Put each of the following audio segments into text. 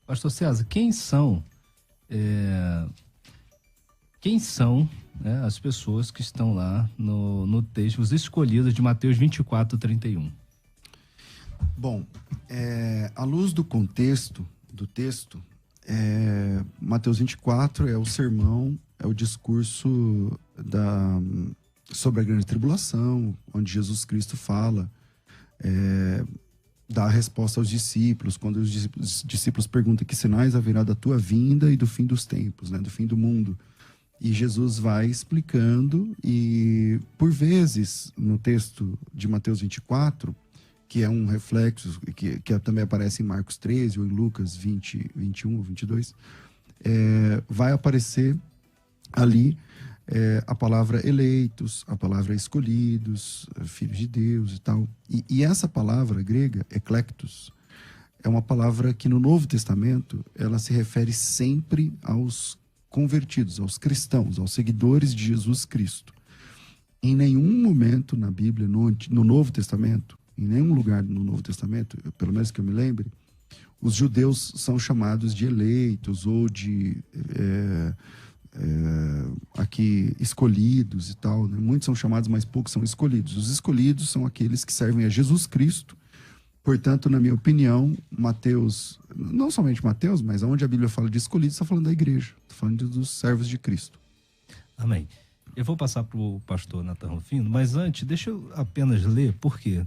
Pastor César, quem são, né, as pessoas que estão lá no texto, os escolhidos de Mateus 24:31? Bom, à luz do contexto do texto, Mateus 24 é o sermão, é o discurso sobre a grande tribulação, onde Jesus Cristo fala, dá a resposta aos discípulos, quando os discípulos perguntam que sinais haverá da tua vinda e do fim dos tempos, né, do fim do mundo. E Jesus vai explicando, e por vezes, no texto de Mateus 24, que é um reflexo, que também aparece em Marcos 13 ou em Lucas 20, 21 ou 22, vai aparecer ali a palavra eleitos, a palavra escolhidos, filhos de Deus e tal. E essa palavra grega, eclectos, é uma palavra que no Novo Testamento ela se refere sempre aos convertidos, aos cristãos, aos seguidores de Jesus Cristo. Em nenhum momento na Bíblia, no Novo Testamento, em nenhum lugar no Novo Testamento, pelo menos que eu me lembre, os judeus são chamados de eleitos ou de aqui escolhidos e tal, né? Muitos são chamados, mas poucos são escolhidos. Os escolhidos são aqueles que servem a Jesus Cristo. Portanto, na minha opinião, Mateus, não somente Mateus, mas onde a Bíblia fala de escolhidos, está falando da igreja, está falando dos servos de Cristo. Amém. Eu vou passar para o pastor Nathan Rufino, mas antes, deixa eu apenas ler, por quê?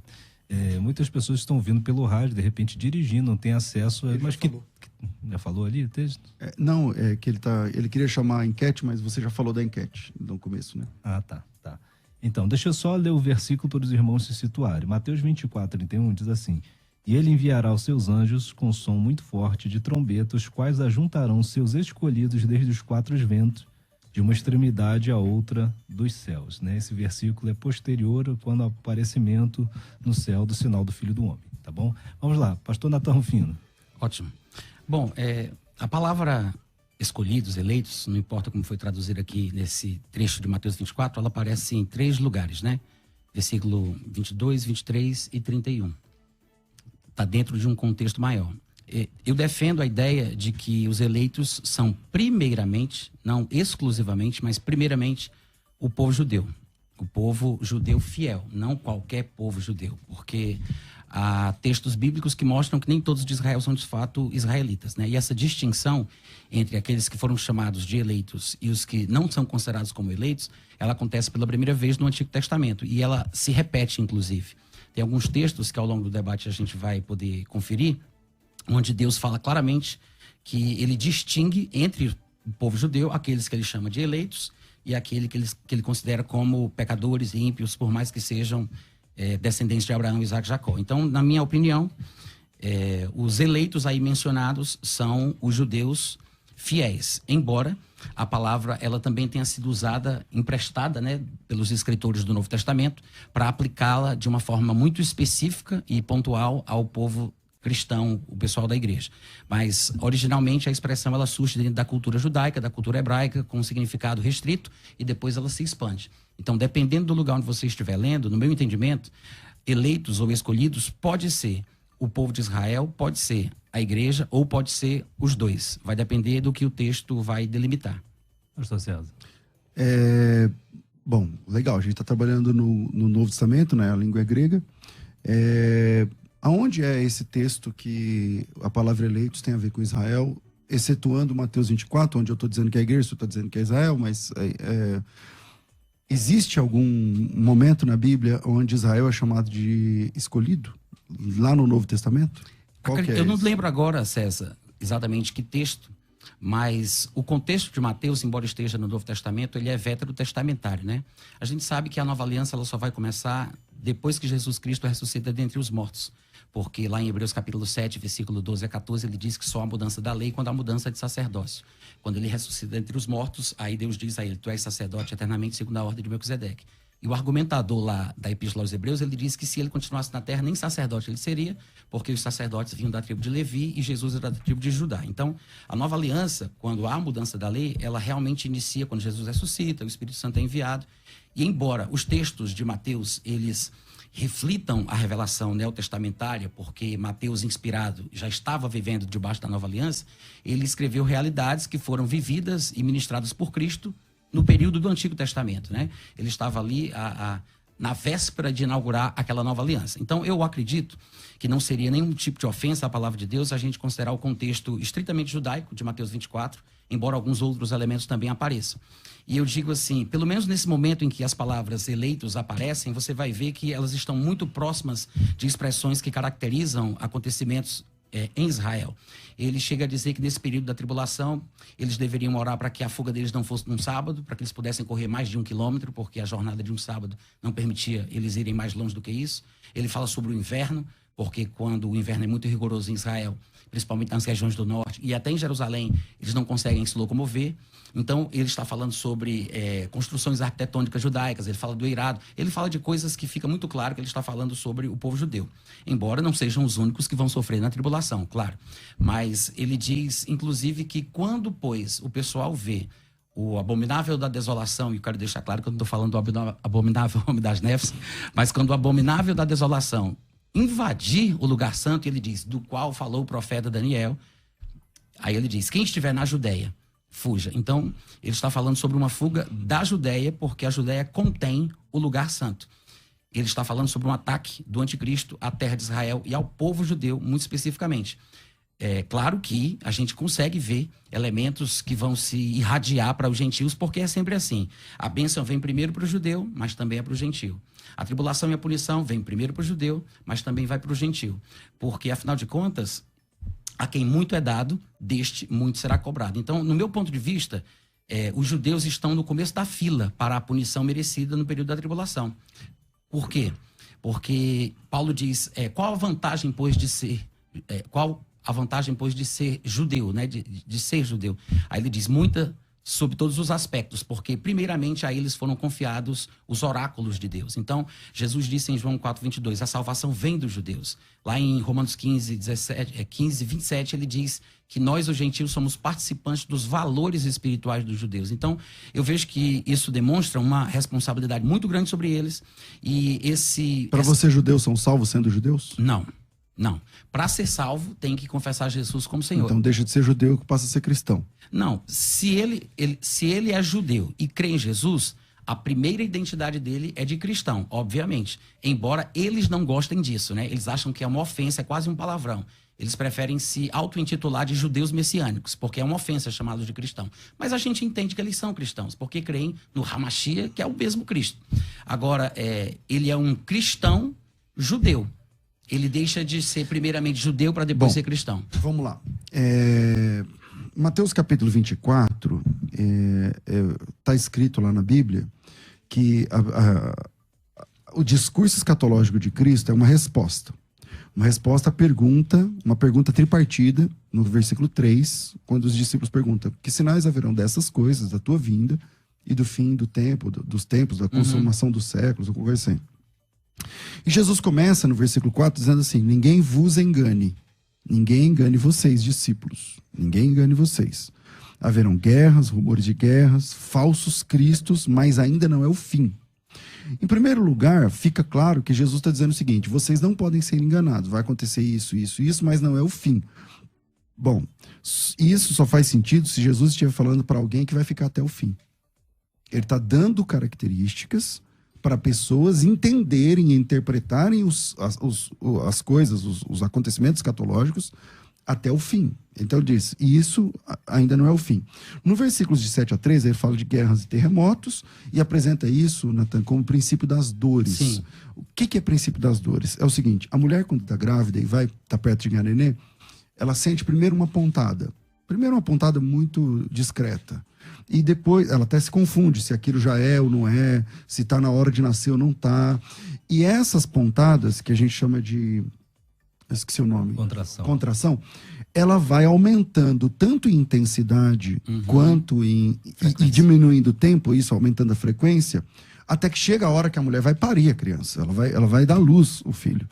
Muitas pessoas estão vindo pelo rádio, de repente dirigindo, não tem acesso. Mas já falou ali o texto? Não, é que ele queria chamar a enquete, mas você já falou da enquete no começo, né? Ah, tá. Então, deixa eu só ler o versículo para os irmãos se situarem. Mateus 24:31 diz assim: e ele enviará os seus anjos com som muito forte de trombeta, os quais ajuntarão seus escolhidos desde os quatro ventos, de uma extremidade à outra dos céus. Né? Esse versículo é posterior quando ao aparecimento no céu do sinal do Filho do Homem. Tá bom? Vamos lá, pastor Nathan Rufino. Ótimo. Bom, a palavra escolhidos, eleitos, não importa como foi traduzida aqui nesse trecho de Mateus 24, ela aparece em 3 lugares, né? Versículo 22, 23 e 31. Está dentro de um contexto maior. Eu defendo a ideia de que os eleitos são primeiramente, não exclusivamente, mas primeiramente o povo judeu. O povo judeu fiel, não qualquer povo judeu. Porque há textos bíblicos que mostram que nem todos de Israel são de fato israelitas, né? E essa distinção entre aqueles que foram chamados de eleitos e os que não são considerados como eleitos, ela acontece pela primeira vez no Antigo Testamento. E ela se repete, inclusive. Tem alguns textos que ao longo do debate a gente vai poder conferir, onde Deus fala claramente que ele distingue entre o povo judeu, aqueles que ele chama de eleitos, e aquele que ele considera como pecadores e ímpios, por mais que sejam descendentes de Abraão, Isaac e Jacó. Então, na minha opinião, os eleitos aí mencionados são os judeus fiéis, embora a palavra ela também tenha sido usada, emprestada, né, pelos escritores do Novo Testamento, para aplicá-la de uma forma muito específica e pontual ao povo cristão, o pessoal da igreja. Mas, originalmente, a expressão ela surge dentro da cultura judaica, da cultura hebraica, com um significado restrito, e depois ela se expande. Então, dependendo do lugar onde você estiver lendo, no meu entendimento, eleitos ou escolhidos pode ser o povo de Israel, pode ser a igreja, ou pode ser os dois. Vai depender do que o texto vai delimitar. Pastor César. Bom, legal, a gente está trabalhando no Novo Testamento, né? A língua é grega. Aonde é esse texto que a palavra eleitos tem a ver com Israel, excetuando Mateus 24, onde eu estou dizendo que é a igreja, você está dizendo que é Israel, mas existe algum momento na Bíblia onde Israel é chamado de escolhido? Lá no Novo Testamento? Eu não lembro agora, César, exatamente que texto, mas o contexto de Mateus, embora esteja no Novo Testamento, ele é veterotestamentário, né? A gente sabe que a nova aliança ela só vai começar depois que Jesus Cristo ressuscita dentre os mortos. Porque lá em Hebreus capítulo 7, versículo 12 a 14, ele diz que só há mudança da lei quando há mudança de sacerdócio. Quando ele ressuscita entre os mortos, aí Deus diz a ele, tu és sacerdote eternamente segundo a ordem de Melquisedeque. E o argumentador lá da Epístola aos Hebreus, ele diz que se ele continuasse na terra, nem sacerdote ele seria, porque os sacerdotes vinham da tribo de Levi e Jesus era da tribo de Judá. Então, a nova aliança, quando há mudança da lei, ela realmente inicia quando Jesus ressuscita, o Espírito Santo é enviado. E embora os textos de Mateus, eles reflitam a revelação neotestamentária, porque Mateus, inspirado, já estava vivendo debaixo da nova aliança, ele escreveu realidades que foram vividas e ministradas por Cristo no período do Antigo Testamento, né? Ele estava ali na véspera de inaugurar aquela nova aliança. Então, eu acredito que não seria nenhum tipo de ofensa à palavra de Deus a gente considerar o contexto estritamente judaico de Mateus 24, embora alguns outros elementos também apareçam. E eu digo assim, pelo menos nesse momento em que as palavras eleitos aparecem, você vai ver que elas estão muito próximas de expressões que caracterizam acontecimentos em Israel. Ele chega a dizer que nesse período da tribulação, eles deveriam orar para que a fuga deles não fosse num sábado, para que eles pudessem correr mais de 1 quilômetro, porque a jornada de um sábado não permitia eles irem mais longe do que isso. Ele fala sobre o inverno, porque quando o inverno é muito rigoroso em Israel, principalmente nas regiões do norte, e até em Jerusalém, eles não conseguem se locomover. Então, ele está falando sobre construções arquitetônicas judaicas, ele fala do eirado, ele fala de coisas que fica muito claro que ele está falando sobre o povo judeu. Embora não sejam os únicos que vão sofrer na tribulação, claro. Mas ele diz, inclusive, que quando, pois, o pessoal vê o abominável da desolação, e eu quero deixar claro que eu não estou falando do abominável homem das neves, mas quando o abominável da desolação invadir o lugar santo, ele diz, do qual falou o profeta Daniel, aí ele diz, quem estiver na Judéia, fuja. Então, ele está falando sobre uma fuga da Judéia, porque a Judéia contém o lugar santo. Ele está falando sobre um ataque do anticristo à terra de Israel e ao povo judeu, muito especificamente. É claro que a gente consegue ver elementos que vão se irradiar para os gentios, porque é sempre assim. A bênção vem primeiro para o judeu, mas também é para o gentio. A tribulação e a punição vem primeiro para o judeu, mas também vai para o gentio. Porque, afinal de contas, a quem muito é dado, deste muito será cobrado. Então, no meu ponto de vista, os judeus estão no começo da fila para a punição merecida no período da tribulação. Por quê? Porque Paulo diz, qual a vantagem, pois, de ser... qual a vantagem, pois, de ser judeu, né? De ser judeu. Aí ele diz, muita sob todos os aspectos, porque primeiramente a eles foram confiados os oráculos de Deus. Então, Jesus disse em João 4:22, a salvação vem dos judeus. Lá em Romanos 15:27, ele diz que nós, os gentios, somos participantes dos valores espirituais dos judeus. Então, eu vejo que isso demonstra uma responsabilidade muito grande sobre eles. E Para você, judeus são salvos sendo judeus? Não. Para ser salvo, tem que confessar Jesus como Senhor. Então deixa de ser judeu que passa a ser cristão. Não, se ele é judeu e crê em Jesus, a primeira identidade dele é de cristão, obviamente. Embora eles não gostem disso, né? Eles acham que é uma ofensa, é quase um palavrão. Eles preferem se auto-intitular de judeus messiânicos, porque é uma ofensa chamá-los de cristão. Mas a gente entende que eles são cristãos, porque creem no Hamashia, que é o mesmo Cristo. Agora, ele é um cristão judeu. Ele deixa de ser primeiramente judeu para depois ser cristão. Vamos lá. Mateus capítulo 24, está escrito lá na Bíblia que o discurso escatológico de Cristo é uma resposta. Uma resposta à pergunta, uma pergunta tripartida, no versículo 3, quando os discípulos perguntam, que sinais haverão dessas coisas, da tua vinda e do fim do tempo, dos tempos, da consumação dos séculos, alguma coisa assim. E Jesus começa no versículo 4 dizendo assim, ninguém vos engane vocês, discípulos, ninguém engane vocês. Haverão guerras, rumores de guerras, falsos cristos, mas ainda não é o fim. Em primeiro lugar, fica claro que Jesus está dizendo o seguinte, vocês não podem ser enganados, vai acontecer isso, mas não é o fim. Bom, isso só faz sentido se Jesus estiver falando para alguém que vai ficar até o fim. Ele está dando características para pessoas entenderem e interpretarem as coisas, os acontecimentos escatológicos até o fim. Então ele diz, e isso ainda não é o fim. No versículos de 7 a 13, ele fala de guerras e terremotos e apresenta isso, Natan, como princípio das dores. Sim. O que é princípio das dores? É o seguinte, a mulher quando está grávida e está perto de ganhar nenê, ela sente primeiro uma pontada muito discreta. E depois, ela até se confunde se aquilo já é ou não é, se está na hora de nascer ou não está. E essas pontadas, que a gente chama de... esqueci o nome. Contração. Ela vai aumentando tanto em intensidade quanto e diminuindo o tempo, isso aumentando a frequência, até que chega a hora que a mulher vai parir a criança. Ela vai dar luz o filho.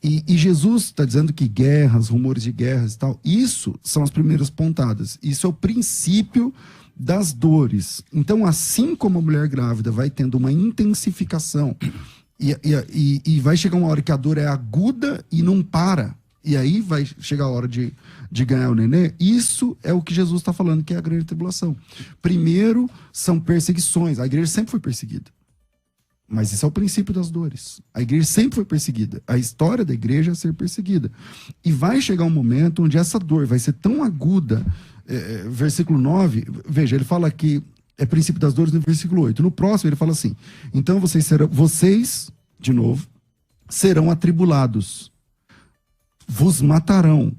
E Jesus está dizendo que guerras, rumores de guerras e tal, isso são as primeiras pontadas. Isso é o princípio das dores. Então, assim como a mulher grávida vai tendo uma intensificação E vai chegar uma hora que a dor é aguda e não para. E aí vai chegar a hora de ganhar o nenê. Isso é o que Jesus está falando, que é a grande tribulação. Primeiro, são perseguições. A igreja sempre foi perseguida. Mas isso é o princípio das dores. A igreja sempre foi perseguida. A história da igreja é ser perseguida. E vai chegar um momento onde essa dor vai ser tão aguda. Versículo 9, veja, ele fala que é princípio das dores no versículo 8. No próximo ele fala assim: então vocês, de novo, serão atribulados, vos matarão,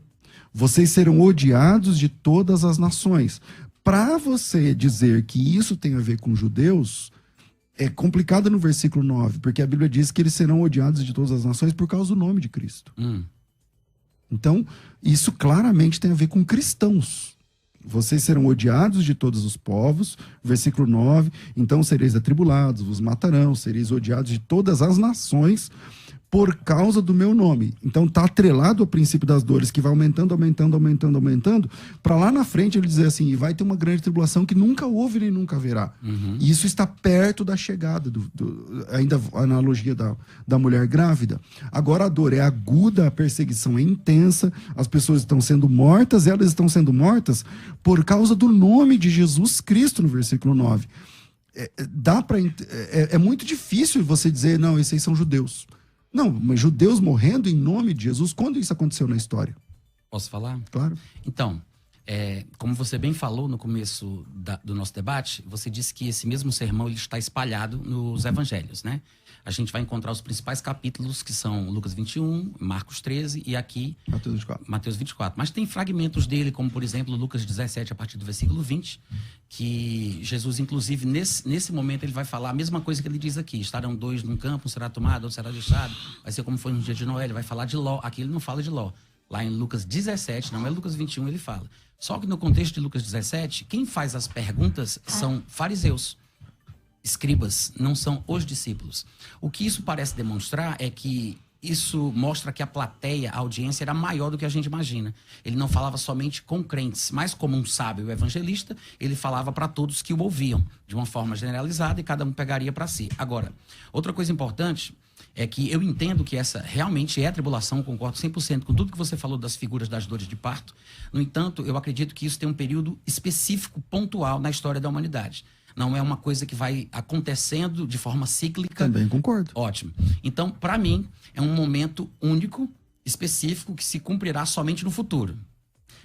vocês serão odiados de todas as nações. Para você dizer que isso tem a ver com judeus, é complicado no versículo 9, porque a Bíblia diz que eles serão odiados de todas as nações por causa do nome de Cristo. Então, isso claramente tem a ver com cristãos. Vocês serão odiados de todos os povos, versículo 9, então sereis atribulados, vos matarão, sereis odiados de todas as nações por causa do meu nome. Então está atrelado ao princípio das dores, que vai aumentando, para lá na frente ele dizer assim, e vai ter uma grande tribulação que nunca houve nem nunca haverá. E isso está perto da chegada, ainda a analogia da mulher grávida. Agora a dor é aguda, a perseguição é intensa, as pessoas estão sendo mortas, elas estão sendo mortas por causa do nome de Jesus Cristo, no versículo 9. É muito difícil você dizer, não, esses aí são judeus. Não, mas judeus morrendo em nome de Jesus, quando isso aconteceu na história? Posso falar? Claro. Então, como você bem falou no começo do nosso debate, você disse que esse mesmo sermão ele está espalhado nos evangelhos, né? A gente vai encontrar os principais capítulos, que são Lucas 21, Marcos 13 e aqui Mateus 24. Mas tem fragmentos dele, como por exemplo Lucas 17, a partir do versículo 20, que Jesus, inclusive, nesse momento, ele vai falar a mesma coisa que ele diz aqui. Estarão dois num campo, um será tomado, outro será deixado. Vai ser como foi no dia de Noé, ele vai falar de Ló. Aqui ele não fala de Ló. Lá em Lucas 17, não é Lucas 21, ele fala. Só que no contexto de Lucas 17, quem faz as perguntas são fariseus. Escribas, não são os discípulos. O que isso parece demonstrar é que isso mostra que a plateia, a audiência era maior do que a gente imagina. Ele não falava somente com crentes, mas como um sábio evangelista, ele falava para todos que o ouviam, de uma forma generalizada, e cada um pegaria para si. Agora, outra coisa importante é que eu entendo que essa realmente é a tribulação, concordo 100% com tudo que você falou das figuras das dores de parto. No entanto, eu acredito que isso tem um período específico, pontual na história da humanidade. Não é uma coisa que vai acontecendo de forma cíclica. Também concordo. Ótimo. Então, para mim, é um momento único, específico, que se cumprirá somente no futuro.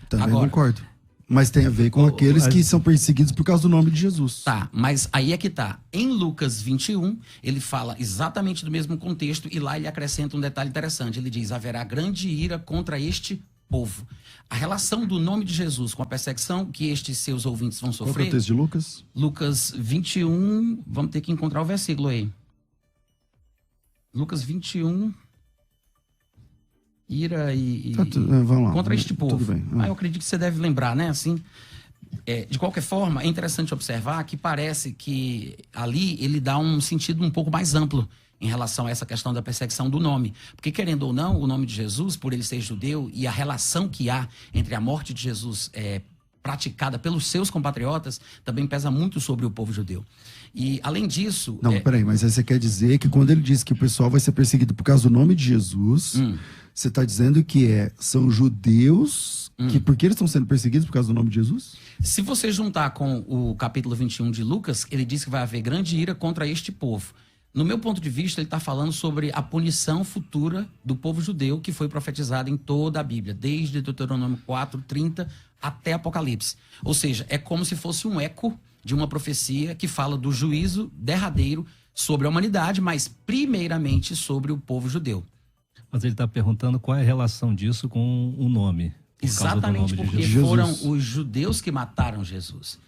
Também Agora, concordo. Mas tem a ver com aqueles que são perseguidos por causa do nome de Jesus. Tá, mas aí é que tá. Em Lucas 21, ele fala exatamente do mesmo contexto e lá ele acrescenta um detalhe interessante. Ele diz, haverá grande ira contra este povo. A relação do nome de Jesus com a perseguição que estes seus ouvintes vão sofrer... Qual é o texto de Lucas? Lucas 21, vamos ter que encontrar o versículo aí. Lucas 21... Ira vamos lá, contra este povo. Tudo bem. Eu acredito que você deve lembrar, né? Assim, de qualquer forma, é interessante observar que parece que ali ele dá um sentido um pouco mais amplo em relação a essa questão da perseguição do nome. Porque, querendo ou não, o nome de Jesus, por ele ser judeu, e a relação que há entre a morte de Jesus praticada pelos seus compatriotas, também pesa muito sobre o povo judeu. E, além disso... Não, peraí, mas aí você quer dizer que quando ele diz que o pessoal vai ser perseguido por causa do nome de Jesus, você está dizendo que são judeus que, porque eles estão sendo perseguidos por causa do nome de Jesus? Se você juntar com o capítulo 21 de Lucas, ele diz que vai haver grande ira contra este povo. No meu ponto de vista, ele está falando sobre a punição futura do povo judeu que foi profetizada em toda a Bíblia, desde Deuteronômio 4:30 até Apocalipse. Ou seja, é como se fosse um eco de uma profecia que fala do juízo derradeiro sobre a humanidade, mas primeiramente sobre o povo judeu. Mas ele está perguntando qual é a relação disso com o nome. Exatamente, porque foram os judeus que mataram Jesus.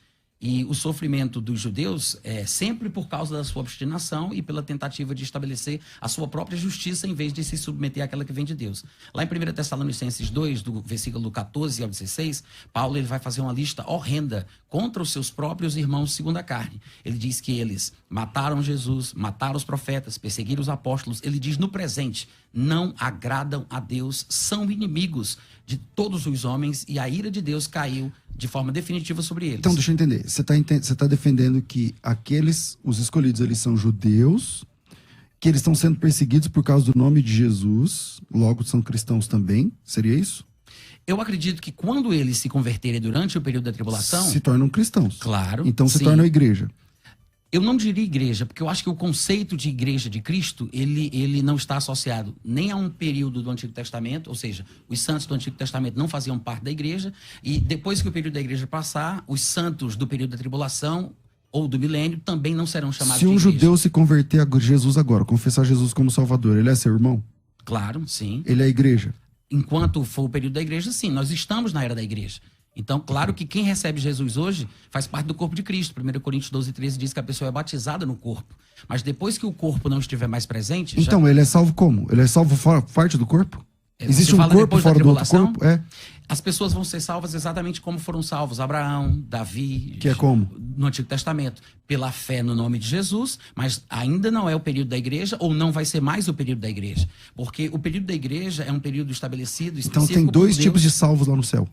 E o sofrimento dos judeus é sempre por causa da sua obstinação e pela tentativa de estabelecer a sua própria justiça em vez de se submeter àquela que vem de Deus. Lá em 1 Tessalonicenses 2, do versículo 14 ao 16, Paulo ele vai fazer uma lista horrenda contra os seus próprios irmãos segundo a carne. Ele diz que eles mataram Jesus, mataram os profetas, perseguiram os apóstolos. Ele diz no presente, não agradam a Deus, são inimigos de todos os homens e a ira de Deus caiu de forma definitiva sobre eles. Então, deixa eu entender. Você está defendendo que os escolhidos, eles são judeus que eles estão sendo perseguidos por causa do nome de Jesus, logo são cristãos também, seria isso? Eu acredito que quando eles se converterem durante o período da tribulação... Se tornam cristãos. Claro. Então se sim. tornam igreja. Eu não diria igreja, porque eu acho que o conceito de igreja de Cristo, ele não está associado nem a um período do Antigo Testamento, ou seja, os santos do Antigo Testamento não faziam parte da igreja, e depois que o período da igreja passar, os santos do período da tribulação ou do milênio também não serão chamados de igreja. Se um judeu se converter a Jesus agora, confessar Jesus como Salvador, ele é seu irmão? Claro, sim. Ele é igreja? Enquanto for o período da igreja, sim, nós estamos na era da igreja. Então, claro que quem recebe Jesus hoje faz parte do corpo de Cristo. 1 Coríntios 12:13 diz que a pessoa é batizada no corpo. Mas depois que o corpo não estiver mais presente... Então, ele é salvo como? Ele é salvo fora parte do corpo? Existe um corpo fora do outro corpo? É. As pessoas vão ser salvas exatamente como foram salvos Abraão, Davi... Que é como? No Antigo Testamento. Pela fé no nome de Jesus, mas ainda não é o período da igreja, ou não vai ser mais o período da igreja. Porque o período da igreja é um período estabelecido, específico. Então tem dois tipos de salvos lá no céu.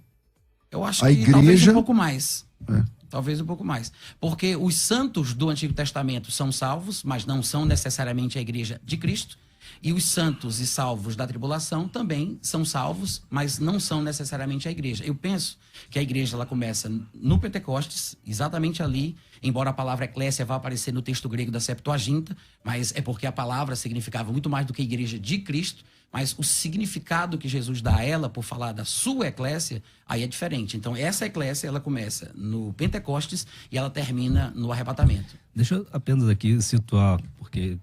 Eu acho a que igreja... talvez um pouco mais. É. Talvez um pouco mais. Porque os santos do Antigo Testamento são salvos, mas não são necessariamente a igreja de Cristo. E os santos e salvos da tribulação também são salvos, mas não são necessariamente a igreja. Eu penso que a igreja ela começa no Pentecostes, exatamente ali, embora a palavra eclésia vá aparecer no texto grego da Septuaginta, mas é porque a palavra significava muito mais do que a igreja de Cristo, mas o significado que Jesus dá a ela, por falar da sua eclésia, aí é diferente. Então, essa eclésia, ela começa no Pentecostes e ela termina no arrebatamento. Deixa eu apenas aqui situar, porque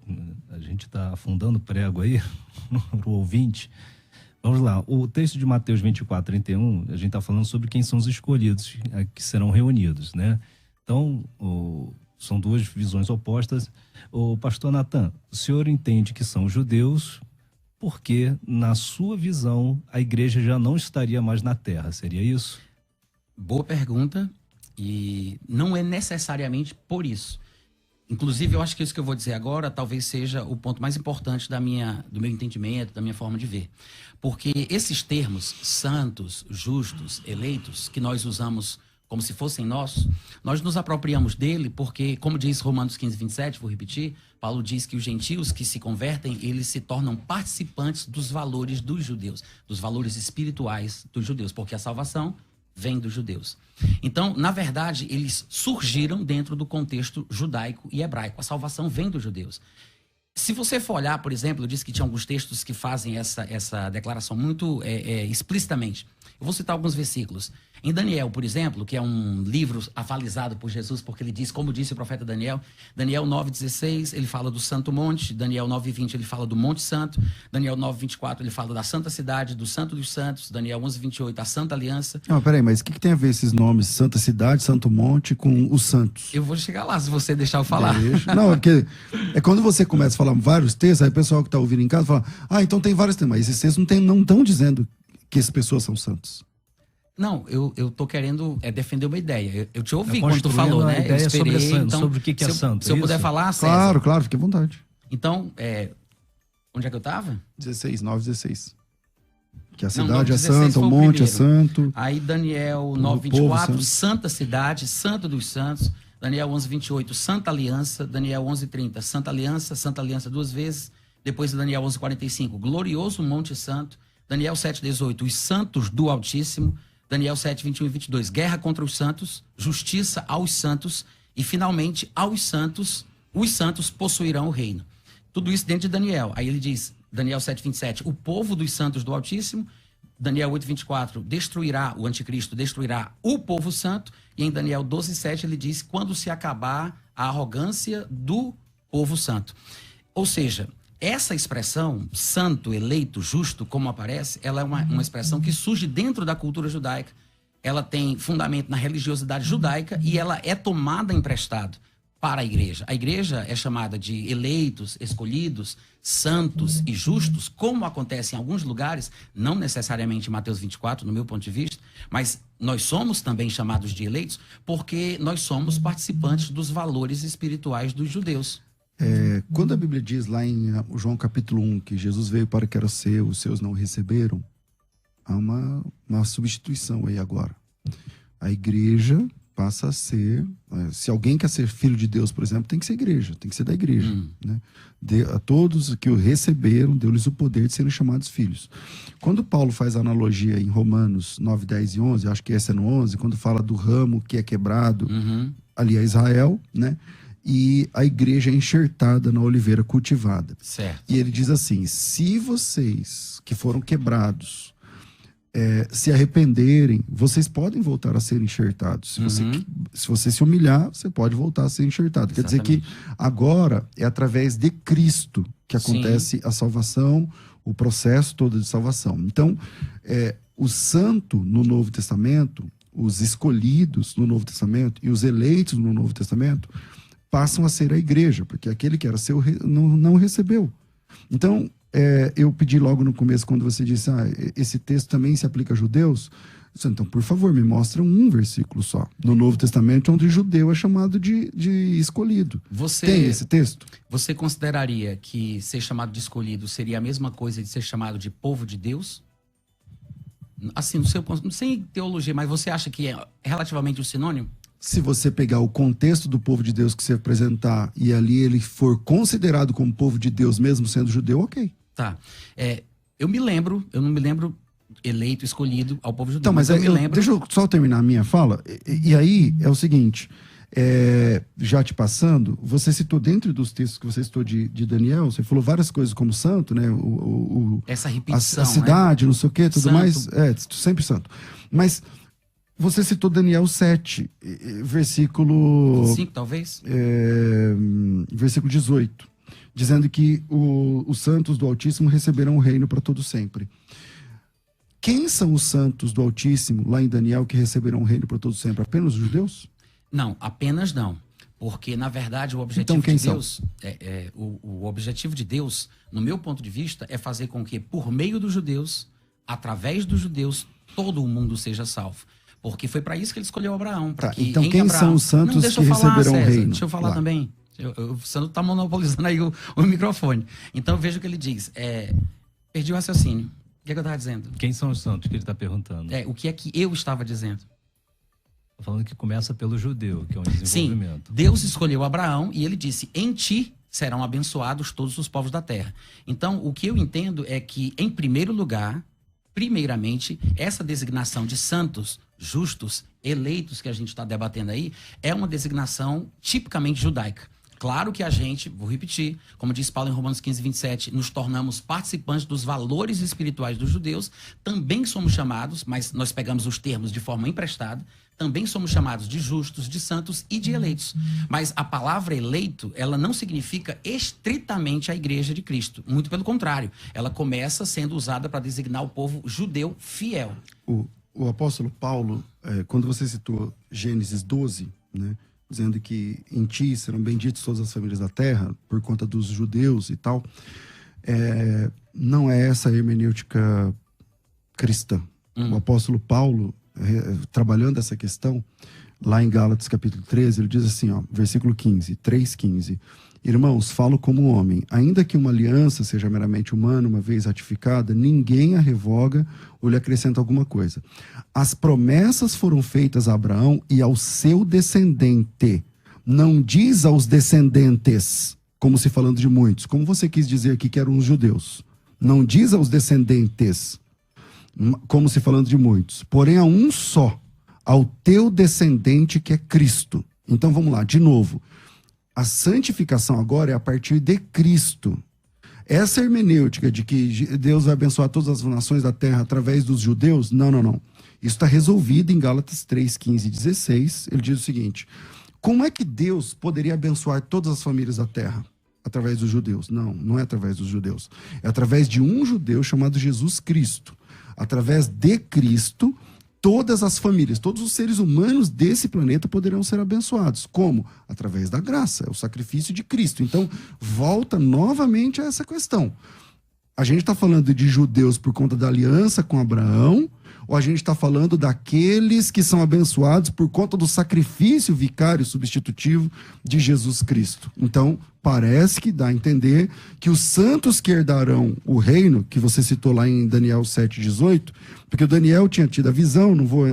a gente está afundando prego aí para o ouvinte. Vamos lá, o texto de Mateus 24:31, a gente está falando sobre quem são os escolhidos, que serão reunidos, né? Então, são duas visões opostas. O pastor Natan, o senhor entende que são judeus, porque, na sua visão, a igreja já não estaria mais na terra, seria isso? Boa pergunta, e não é necessariamente por isso. Inclusive, eu acho que isso que eu vou dizer agora talvez seja o ponto mais importante do meu entendimento, da minha forma de ver. Porque esses termos, santos, justos, eleitos, que nós usamos como se fossem nossos, nós nos apropriamos dele porque, como diz Romanos 15:27, vou repetir, Paulo diz que os gentios que se convertem, eles se tornam participantes dos valores dos judeus, dos valores espirituais dos judeus, porque a salvação vem dos judeus. Então, na verdade, eles surgiram dentro do contexto judaico e hebraico. A salvação vem dos judeus. Se você for olhar, por exemplo, eu disse que tinha alguns textos que fazem essa declaração muito explicitamente. Eu vou citar alguns versículos. Em Daniel, por exemplo, que é um livro avalizado por Jesus, porque ele diz, como disse o profeta Daniel, Daniel 9:16, ele fala do Santo Monte, Daniel 9:20, ele fala do Monte Santo, Daniel 9:24, ele fala da Santa Cidade, do Santo dos Santos, Daniel 11:28, a Santa Aliança. Não, peraí, mas o que tem a ver esses nomes, Santa Cidade, Santo Monte, com os santos? Eu vou chegar lá, se você deixar eu falar. Não, é porque quando você começa a falar vários textos, aí o pessoal que está ouvindo em casa fala, então tem vários textos, mas esses textos não estão dizendo que essas pessoas são santos. Não, eu tô querendo defender uma ideia. Eu te ouvi quando tu falou, né? Ideia eu esperei, então, sobre o que é santo. Se eu puder falar, César. Claro, fique à vontade. Então, onde é que eu tava? 9:16. Que a cidade é santa, o monte é santo. Aí Daniel 9:24, Santa Cidade, Santo dos Santos. Daniel 11:28, Santa Aliança. Daniel 11:30, Santa Aliança duas vezes. Depois Daniel 11:45, Glorioso Monte Santo. Daniel 7:18, os santos do Altíssimo. Daniel 7:21 e 22, guerra contra os santos, justiça aos santos e, finalmente, aos santos, os santos possuirão o reino. Tudo isso dentro de Daniel. Aí ele diz, Daniel 7:27, o povo dos santos do Altíssimo. Daniel 8:24, o anticristo destruirá o povo santo. E em Daniel 12:7 ele diz, quando se acabar a arrogância do povo santo. Ou seja, essa expressão, santo, eleito, justo, como aparece, ela é uma expressão que surge dentro da cultura judaica. Ela tem fundamento na religiosidade judaica e ela é tomada emprestado para a igreja. A igreja é chamada de eleitos, escolhidos, santos e justos, como acontece em alguns lugares, não necessariamente em Mateus 24, no meu ponto de vista, mas nós somos também chamados de eleitos porque nós somos participantes dos valores espirituais dos judeus. Quando a Bíblia diz lá em João capítulo 1 que Jesus veio para que era seu, os seus não receberam, há uma substituição aí agora. A igreja passa a ser... Se alguém quer ser filho de Deus, por exemplo, tem que ser igreja, tem que ser da igreja. Né? A todos que o receberam, deu-lhes o poder de serem chamados filhos. Quando Paulo faz a analogia em Romanos 9, 10 e 11, acho que essa é no 11, quando fala do ramo que é quebrado, ali é Israel, né? E a igreja é enxertada na oliveira cultivada. Certo. E ele diz assim, se vocês que foram quebrados se arrependerem, vocês podem voltar a ser enxertados. Se você se humilhar, você pode voltar a ser enxertado. Exatamente. Quer dizer que agora é através de Cristo que acontece a salvação, o processo todo de salvação. Então, o santo no Novo Testamento, os escolhidos no Novo Testamento e os eleitos no Novo Testamento passam a ser a igreja, porque aquele que era seu não recebeu. Então, eu pedi logo no começo, quando você disse, esse texto também se aplica a judeus. Então, por favor, me mostra um versículo só no Novo Testamento onde judeu é chamado de escolhido. Tem esse texto? Você consideraria que ser chamado de escolhido seria a mesma coisa de ser chamado de povo de Deus? Assim, sem teologia, mas você acha que é relativamente um sinônimo? Se você pegar o contexto do povo de Deus que você apresentar e ali ele for considerado como povo de Deus, mesmo sendo judeu, ok. Tá. Eu não me lembro eleito, escolhido ao povo judeu. Então, mas eu me lembro... Deixa eu só terminar a minha fala. E aí é o seguinte, já te passando, você citou dentro dos textos que você citou de Daniel, você falou várias coisas como santo, né? Essa repetição, a cidade, não sei o quê, tudo santo. mais. Sempre santo. Mas você citou Daniel 7, versículo... 5, talvez? Versículo 18. Dizendo que os santos do Altíssimo receberão o reino para todo sempre. Quem são os santos do Altíssimo, lá em Daniel, que receberão o reino para todo sempre? Apenas os judeus? Não, apenas não. Porque, na verdade, o objetivo de Deus... o objetivo de Deus, no meu ponto de vista, é fazer com que, por meio dos judeus, através dos judeus, todo o mundo seja salvo. Porque foi para isso que ele escolheu Abraão. Então, quem são os santos que receberão o reino? Deixa eu falar também. O Sandro está monopolizando aí o microfone. Então, veja o que ele diz. Perdi o raciocínio. O que é que eu estava dizendo? Quem são os santos que ele está perguntando? O que é que eu estava dizendo? Estou falando que começa pelo judeu, que é um desenvolvimento. Sim, Deus escolheu Abraão e ele disse, em ti serão abençoados todos os povos da terra. Então, o que eu entendo é que, em primeiro lugar, primeiramente, essa designação de santos, justos, eleitos que a gente está debatendo aí, é uma designação tipicamente judaica. Claro que a gente, vou repetir, como diz Paulo em Romanos 15, 27, nos tornamos participantes dos valores espirituais dos judeus, também somos chamados, mas nós pegamos os termos de forma emprestada, também somos chamados de justos, de santos e de eleitos. Mas a palavra eleito, ela não significa estritamente a igreja de Cristo. Muito pelo contrário, ela começa sendo usada para designar o povo judeu fiel. O apóstolo Paulo, quando você citou Gênesis 12, né, dizendo que em ti serão benditas todas as famílias da terra, por conta dos judeus e tal, não é essa a hermenêutica cristã. O apóstolo Paulo, trabalhando essa questão, lá em Gálatas capítulo 13, ele diz assim, versículo 15, 3:15, irmãos, falo como homem, ainda que uma aliança seja meramente humana, uma vez ratificada, ninguém a revoga ou lhe acrescenta alguma coisa. As promessas foram feitas a Abraão e ao seu descendente. Não diz aos descendentes, como se falando de muitos, como você quis dizer aqui que eram os judeus. Não diz aos descendentes, como se falando de muitos, porém a um só, ao teu descendente que é Cristo. Então vamos lá, de novo. A santificação agora é a partir de Cristo. Essa hermenêutica de que Deus vai abençoar todas as nações da terra através dos judeus, não. Isso está resolvido em Gálatas 3, 15 e 16. Ele diz o seguinte, como é que Deus poderia abençoar todas as famílias da terra? Através dos judeus. Não é através dos judeus. É através de um judeu chamado Jesus Cristo. Através de Cristo, todas as famílias, todos os seres humanos desse planeta poderão ser abençoados. Como? Através da graça, é o sacrifício de Cristo. Então, volta novamente a essa questão. A gente está falando de judeus por conta da aliança com Abraão, ou a gente está falando daqueles que são abençoados por conta do sacrifício vicário substitutivo de Jesus Cristo? Então, parece que dá a entender que os santos que herdarão o reino, que você citou lá em Daniel 7,18, porque o Daniel tinha tido a visão, não vou,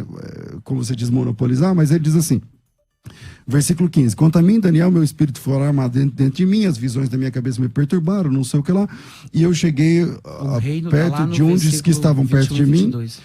como você diz, monopolizar, mas ele diz assim, versículo 15, quanto a mim, Daniel, meu espírito foi armado dentro de mim, as visões da minha cabeça me perturbaram, não sei o que lá, e eu cheguei perto de uns que estavam perto de mim, 22.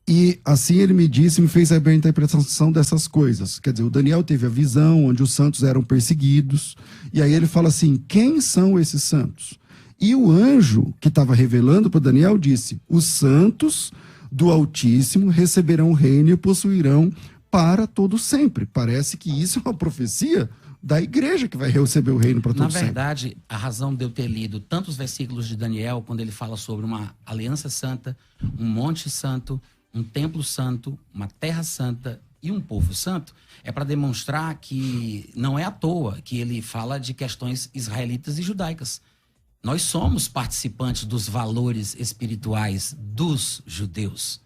e assim ele me disse, me fez saber a interpretação dessas coisas. Quer dizer, o Daniel teve a visão onde os santos eram perseguidos, e aí ele fala assim, quem são esses santos? E o anjo que estava revelando para Daniel disse, os santos do Altíssimo receberão o reino e o possuirão para todo sempre. Parece que isso é uma profecia da igreja que vai receber o reino para todo sempre. Na verdade, a razão de eu ter lido tantos versículos de Daniel, quando ele fala sobre uma aliança santa, um monte santo, um templo santo, uma terra santa e um povo santo, é para demonstrar que não é à toa que ele fala de questões israelitas e judaicas. Nós somos participantes dos valores espirituais dos judeus.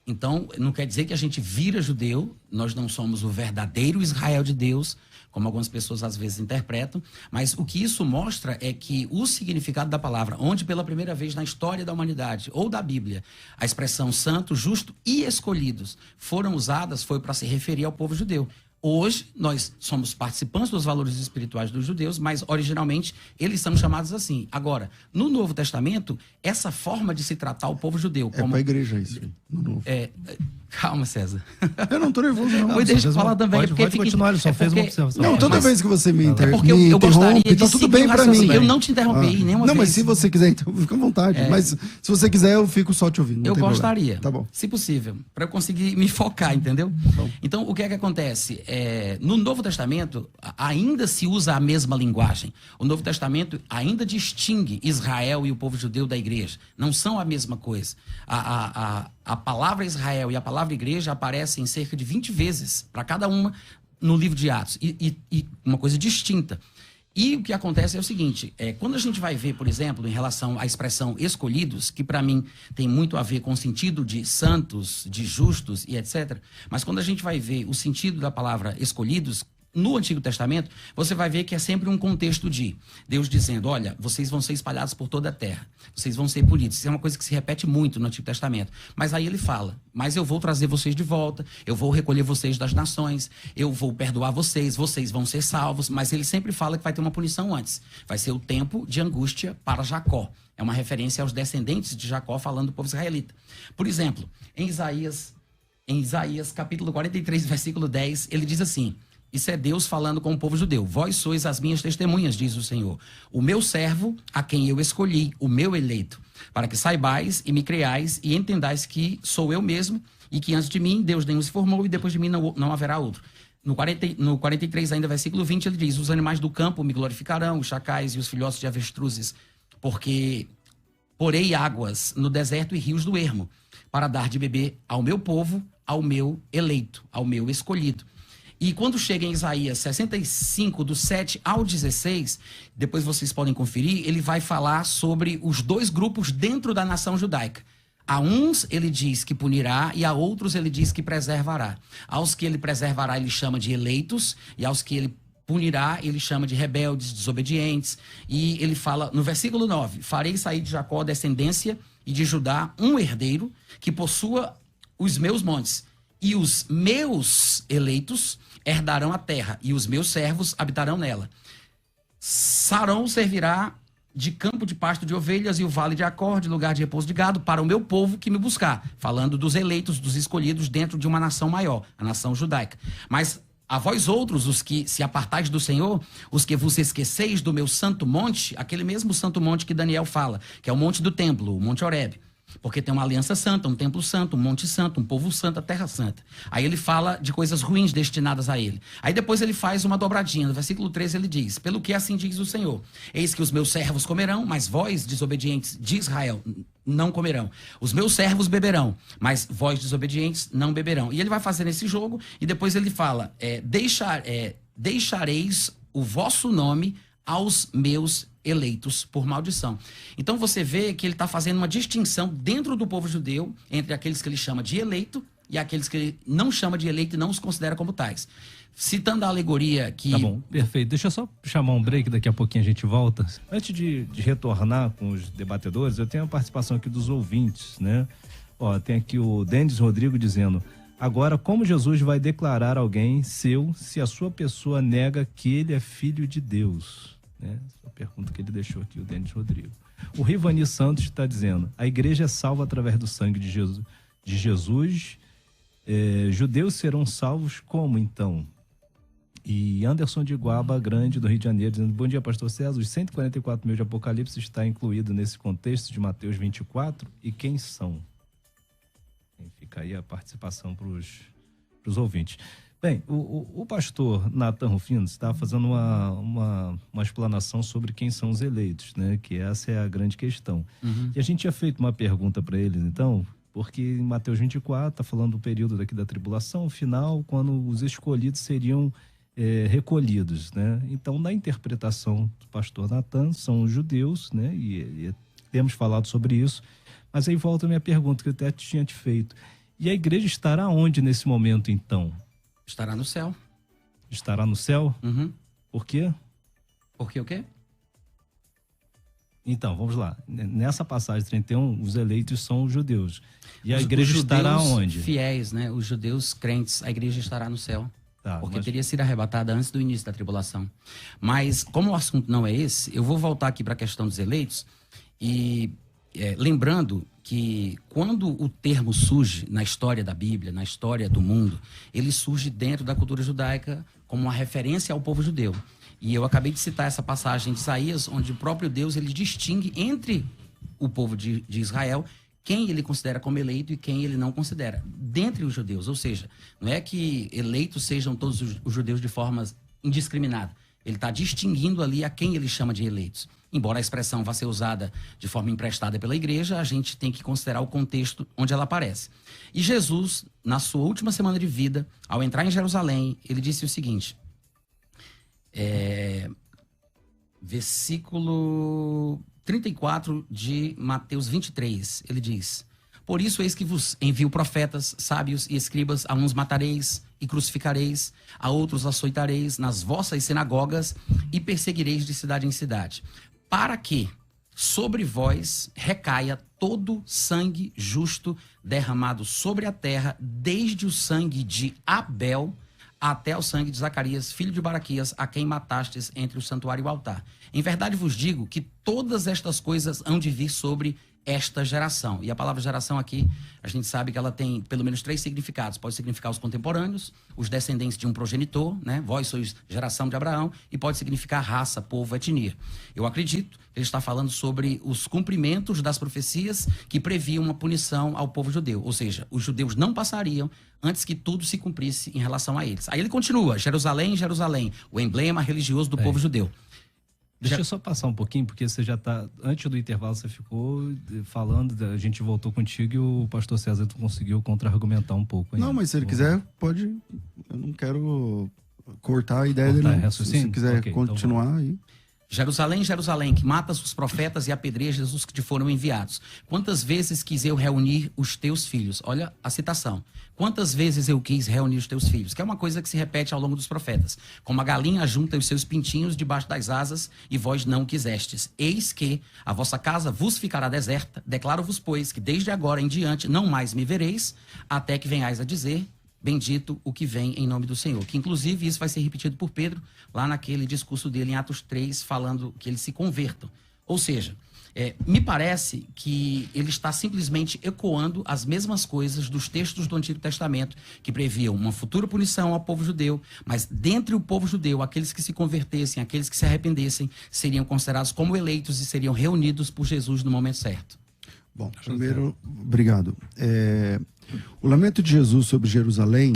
Então, não quer dizer que a gente vira judeu, nós não somos o verdadeiro Israel de Deus, como algumas pessoas às vezes interpretam, mas o que isso mostra é que o significado da palavra, onde pela primeira vez na história da humanidade, ou da Bíblia, a expressão santo, justo e escolhidos foram usadas, foi para se referir ao povo judeu. Hoje, nós somos participantes dos valores espirituais dos judeus, mas originalmente eles são chamados assim. Agora, no Novo Testamento, essa forma de se tratar o povo judeu como... É para a igreja isso, no Novo. Calma, César. Eu não estou nervoso, não. Mas deixa eu falar também. Pode continuar, ele só fez uma observação. Não, toda vez que você me interrompe, porque eu gostaria de tá tudo seguir bem o para mim. raciocínio. Eu não te interrompi nenhuma Não, vez. mas se você quiser, então fica à vontade. Mas se você quiser, eu fico só te ouvindo. Eu gostaria, tá bom. se possível, para eu conseguir me focar, entendeu? Então, o que é que acontece? No Novo Testamento, ainda se usa a mesma linguagem. O Novo Testamento ainda distingue Israel e o povo judeu da igreja. Não são a mesma coisa. A palavra Israel e a palavra igreja aparecem cerca de 20 vezes para cada uma no livro de Atos. E uma coisa distinta. E o que acontece é o seguinte, quando a gente vai ver, por exemplo, em relação à expressão escolhidos, que para mim tem muito a ver com o sentido de santos, de justos e etc. Mas quando a gente vai ver o sentido da palavra escolhidos, no Antigo Testamento, você vai ver que é sempre um contexto de Deus dizendo, olha, vocês vão ser espalhados por toda a terra, vocês vão ser punidos. Isso é uma coisa que se repete muito no Antigo Testamento. Mas aí ele fala, mas eu vou trazer vocês de volta, eu vou recolher vocês das nações, eu vou perdoar vocês, vocês vão ser salvos. Mas ele sempre fala que vai ter uma punição antes. Vai ser o tempo de angústia para Jacó. É uma referência aos descendentes de Jacó falando do povo israelita. Por exemplo, em Isaías capítulo 43, versículo 10, ele diz assim... Isso é Deus falando com o povo judeu. Vós sois as minhas testemunhas, diz o Senhor. O meu servo, a quem eu escolhi, o meu eleito, para que saibais e me creais e entendais que sou eu mesmo e que antes de mim Deus nenhum se formou e depois de mim não haverá outro. No 43, ainda versículo 20, ele diz, os animais do campo me glorificarão, os chacais e os filhotes de avestruzes, porque porei águas no deserto e rios do ermo, para dar de beber ao meu povo, ao meu eleito, ao meu escolhido. E quando chega em Isaías 65, do 7 ao 16, depois vocês podem conferir, ele vai falar sobre os dois grupos dentro da nação judaica. A uns ele diz que punirá e a outros ele diz que preservará. Aos que ele preservará ele chama de eleitos e aos que ele punirá ele chama de rebeldes, desobedientes. E ele fala no versículo 9, farei sair de Jacó descendência e de Judá um herdeiro que possua os meus montes. E os meus eleitos herdarão a terra, e os meus servos habitarão nela. Sarão servirá de campo de pasto de ovelhas, e o vale de Acor, de lugar de repouso de gado, para o meu povo que me buscar. Falando dos eleitos, dos escolhidos dentro de uma nação maior, a nação judaica. Mas a vós outros, os que se apartais do Senhor, os que vos esqueceis do meu santo monte, aquele mesmo santo monte que Daniel fala, que é o monte do templo, o monte Horebe. Porque tem uma aliança santa, um templo santo, um monte santo, um povo santo, a terra santa. Aí ele fala de coisas ruins destinadas a ele. Aí depois ele faz uma dobradinha. No versículo 13 ele diz, pelo que assim diz o Senhor, eis que os meus servos comerão, mas vós, desobedientes de Israel, não comerão. Os meus servos beberão, mas vós, desobedientes, não beberão. E ele vai fazer esse jogo, e depois ele fala, deixareis o vosso nome aos meus eleitos por maldição. Então você vê que ele está fazendo uma distinção dentro do povo judeu entre aqueles que ele chama de eleito e aqueles que ele não chama de eleito e não os considera como tais. Citando a alegoria que... Tá bom, perfeito. Deixa eu só chamar um break, daqui a pouquinho a gente volta. Antes de retornar com os debatedores, eu tenho a participação aqui dos ouvintes, né? Ó, tem aqui o Denis Rodrigo dizendo: agora, como Jesus vai declarar alguém seu se a sua pessoa nega que ele é filho de Deus? Né? Essa é a pergunta que ele deixou aqui, o Denis Rodrigo. O Rivani Santos está dizendo: a igreja é salva através do sangue de Jesus. Judeus serão salvos como então? E Anderson de Guaba Grande, do Rio de Janeiro, dizendo: bom dia, pastor César, os 144 mil de Apocalipse está incluído nesse contexto de Mateus 24, e quem são? Fica aí a participação para os ouvintes. Bem, o pastor Nathan Rufino está fazendo uma explanação sobre quem são os eleitos, né? Que essa é a grande questão. E a gente tinha feito uma pergunta para eles, então, porque em Mateus 24 está falando do período daqui da tribulação, final, quando os escolhidos seriam recolhidos, né? Então, na interpretação do pastor Nathan, são os judeus, né? E temos falado sobre isso, mas aí volta a minha pergunta que eu até tinha te feito. E a igreja estará onde nesse momento, então? Estará no céu. Estará no céu? Por quê? Por quê o quê? Então, vamos lá. Nessa passagem 31, os eleitos são os judeus. E a igreja estará onde? Os fiéis, né? Os judeus crentes, a igreja estará no céu. Tá, porque teria sido arrebatada antes do início da tribulação. Mas, como o assunto não é esse, eu vou voltar aqui para a questão dos eleitos e lembrando que quando o termo surge na história da Bíblia, na história do mundo, ele surge dentro da cultura judaica como uma referência ao povo judeu. E eu acabei de citar essa passagem de Isaías, onde o próprio Deus ele distingue entre o povo de Israel quem ele considera como eleito e quem ele não considera, dentre os judeus. Ou seja, não é que eleitos sejam todos os judeus de forma indiscriminada. Ele está distinguindo ali a quem ele chama de eleitos. Embora a expressão vá ser usada de forma emprestada pela igreja, a gente tem que considerar o contexto onde ela aparece. E Jesus, na sua última semana de vida, ao entrar em Jerusalém, ele disse o seguinte, versículo 34 de Mateus 23, ele diz: por isso eis que vos envio profetas, sábios e escribas, a uns matareis e crucificareis, a outros açoitareis nas vossas sinagogas e perseguireis de cidade em cidade, para que sobre vós recaia todo sangue justo derramado sobre a terra, desde o sangue de Abel até o sangue de Zacarias, filho de Baraquias, a quem matastes entre o santuário e o altar. Em verdade vos digo que todas estas coisas hão de vir sobre esta geração. E a palavra geração aqui, a gente sabe que ela tem pelo menos 3 significados. Pode significar os contemporâneos, os descendentes de um progenitor, né? Vós sois geração de Abraão, e pode significar raça, povo, etnia. Eu acredito que ele está falando sobre os cumprimentos das profecias que previam uma punição ao povo judeu. Ou seja, os judeus não passariam antes que tudo se cumprisse em relação a eles. Aí ele continua: Jerusalém, Jerusalém, o emblema religioso do povo judeu. Deixa eu só passar um pouquinho, porque você já está... Antes do intervalo você ficou falando, a gente voltou contigo e o pastor César conseguiu contra-argumentar um pouco. Não, mas se ele quiser, pode... Eu não quero cortar a ideia dele. Se você quiser continuar então aí... Jerusalém, Jerusalém, que matas os profetas e apedrejas os que te foram enviados. Quantas vezes quis eu reunir os teus filhos? Olha a citação. Quantas vezes eu quis reunir os teus filhos? Que é uma coisa que se repete ao longo dos profetas. Como a galinha junta os seus pintinhos debaixo das asas, e vós não quisestes. Eis que a vossa casa vos ficará deserta. Declaro-vos, pois, que desde agora em diante não mais me vereis, até que venhais a dizer: bendito o que vem em nome do Senhor. Que inclusive isso vai ser repetido por Pedro, lá naquele discurso dele em Atos 3, falando que eles se convertam. Ou seja, me parece que ele está simplesmente ecoando as mesmas coisas dos textos do Antigo Testamento, que previam uma futura punição ao povo judeu, mas dentre o povo judeu, aqueles que se convertessem, aqueles que se arrependessem, seriam considerados como eleitos e seriam reunidos por Jesus no momento certo. Bom, primeiro, obrigado. O lamento de Jesus sobre Jerusalém,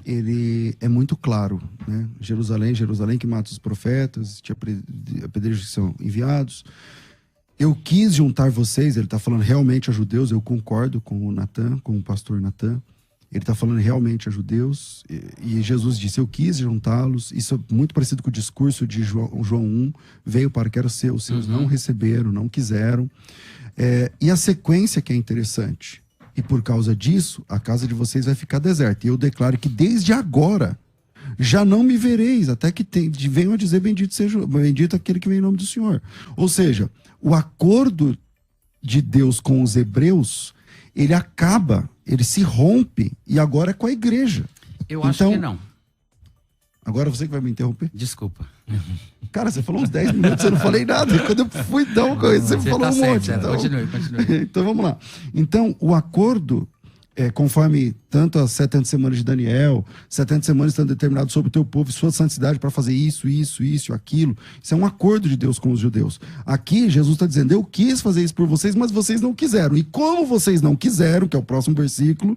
ele é muito claro, né? Jerusalém, Jerusalém que mata os profetas, te apedrejos que são enviados. Eu quis juntar vocês, ele está falando realmente a judeus, eu concordo com o Natan, com o pastor Natan. Ele está falando realmente a judeus, e Jesus disse, eu quis juntá-los. Isso é muito parecido com o discurso de João 1, veio para que era os seus não receberam, não quiseram. E a sequência que é interessante, e por causa disso, a casa de vocês vai ficar deserta. E eu declaro que desde agora, já não me vereis, até que venham a dizer, bendito aquele que vem em nome do Senhor. Ou seja, o acordo de Deus com os hebreus, ele acaba, ele se rompe, e agora é com a igreja. Eu acho que não. Agora você que vai me interromper? Desculpa. Cara, você falou uns 10 minutos, eu não falei nada. Quando eu fui dar uma coisa, você falou um monte. Então... Continue. Então vamos lá. Então, o acordo, conforme tanto as 70 semanas de Daniel, 70 semanas estão determinadas sobre o teu povo e sua santidade para fazer isso, aquilo. Isso é um acordo de Deus com os judeus. Aqui, Jesus está dizendo, eu quis fazer isso por vocês, mas vocês não quiseram. E como vocês não quiseram, que é o próximo versículo,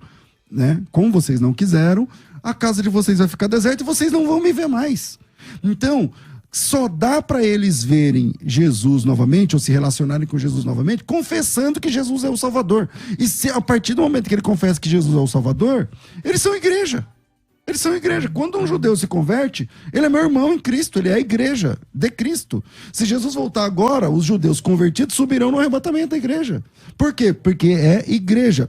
né? Como vocês não quiseram, a casa de vocês vai ficar deserta e vocês não vão me ver mais. Então, só dá para eles verem Jesus novamente, ou se relacionarem com Jesus novamente, confessando que Jesus é o Salvador. E se a partir do momento que ele confessa que Jesus é o Salvador, eles são igreja. Eles são igreja. Quando um judeu se converte, ele é meu irmão em Cristo, ele é a igreja de Cristo. Se Jesus voltar agora, os judeus convertidos subirão no arrebatamento da igreja. Por quê? Porque é igreja.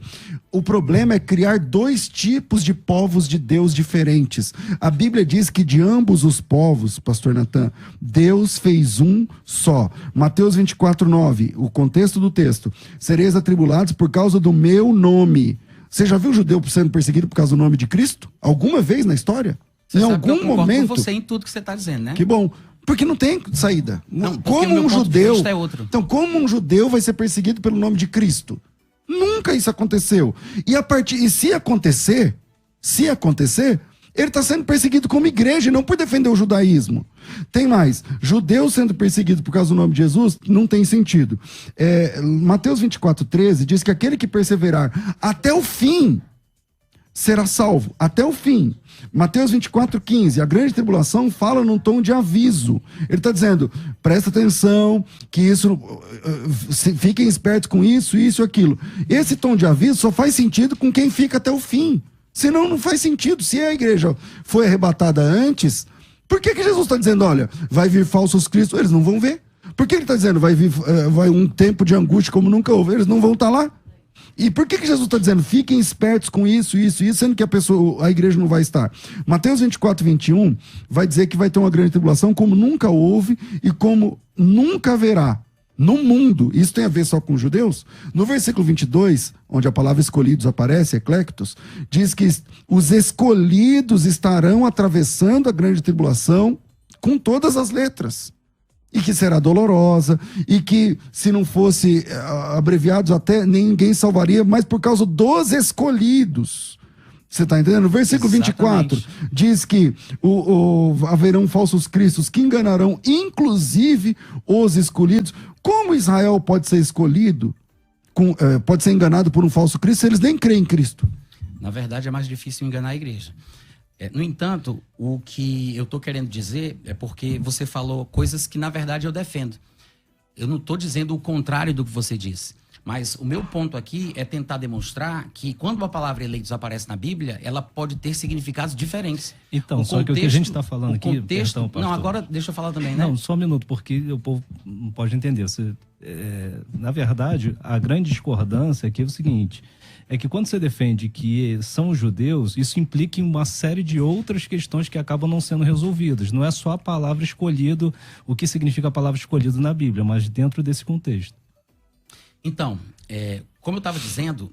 O problema é criar dois tipos de povos de Deus diferentes. A Bíblia diz que de ambos os povos, pastor Natan, Deus fez um só. Mateus 24:9, o contexto do texto. Sereis atribulados por causa do meu nome. Você já viu o judeu sendo perseguido por causa do nome de Cristo? Alguma vez na história? Você em sabe algum que eu concordo momento? com você em tudo que você está dizendo, né? Que bom. Porque não tem saída. Não, como um judeu. É outro. Então, como um judeu vai ser perseguido pelo nome de Cristo? Nunca isso aconteceu. E se acontecer, ele está sendo perseguido como igreja e não por defender o judaísmo. Tem mais. Judeu sendo perseguido por causa do nome de Jesus não tem sentido. Mateus 24:13 diz que aquele que perseverar até o fim será salvo. Até o fim. Mateus 24:15, a grande tribulação fala num tom de aviso. Ele está dizendo, presta atenção, que isso, fiquem espertos com isso, aquilo. Esse tom de aviso só faz sentido com quem fica até o fim. Senão não faz sentido. Se a igreja foi arrebatada antes, por que Jesus está dizendo, olha, vai vir falsos cristos? Eles não vão ver. Por que ele está dizendo, vai um tempo de angústia como nunca houve? Eles não vão estar lá. E por que Jesus está dizendo, fiquem espertos com isso, sendo que a igreja não vai estar? Mateus 24:21 vai dizer que vai ter uma grande tribulação como nunca houve e como nunca haverá no mundo. Isso tem a ver só com os judeus? No versículo 22, onde a palavra escolhidos aparece, eclectos, diz que os escolhidos estarão atravessando a grande tribulação com todas as letras. E que será dolorosa, e que se não fosse abreviados até ninguém salvaria, mas por causa dos escolhidos. Você está entendendo? Versículo 24 diz que haverão falsos cristos que enganarão inclusive os escolhidos. Como Israel pode ser escolhido, pode ser enganado por um falso Cristo se eles nem creem em Cristo? Na verdade é mais difícil enganar a igreja. No entanto, o que eu estou querendo dizer é porque você falou coisas que, na verdade, eu defendo. Eu não estou dizendo o contrário do que você disse. Mas o meu ponto aqui é tentar demonstrar que, quando uma palavra eleitos aparece na Bíblia, ela pode ter significados diferentes. Então, só que o que a gente está falando aqui... Perdão, não, agora deixa eu falar também, né? Não, só um minuto, porque o povo não pode entender. Na verdade, a grande discordância aqui é o seguinte... É que quando você defende que são judeus, isso implica em uma série de outras questões que acabam não sendo resolvidas. Não é só a palavra escolhido, o que significa a palavra escolhido na Bíblia, mas dentro desse contexto. Então, como eu estava dizendo,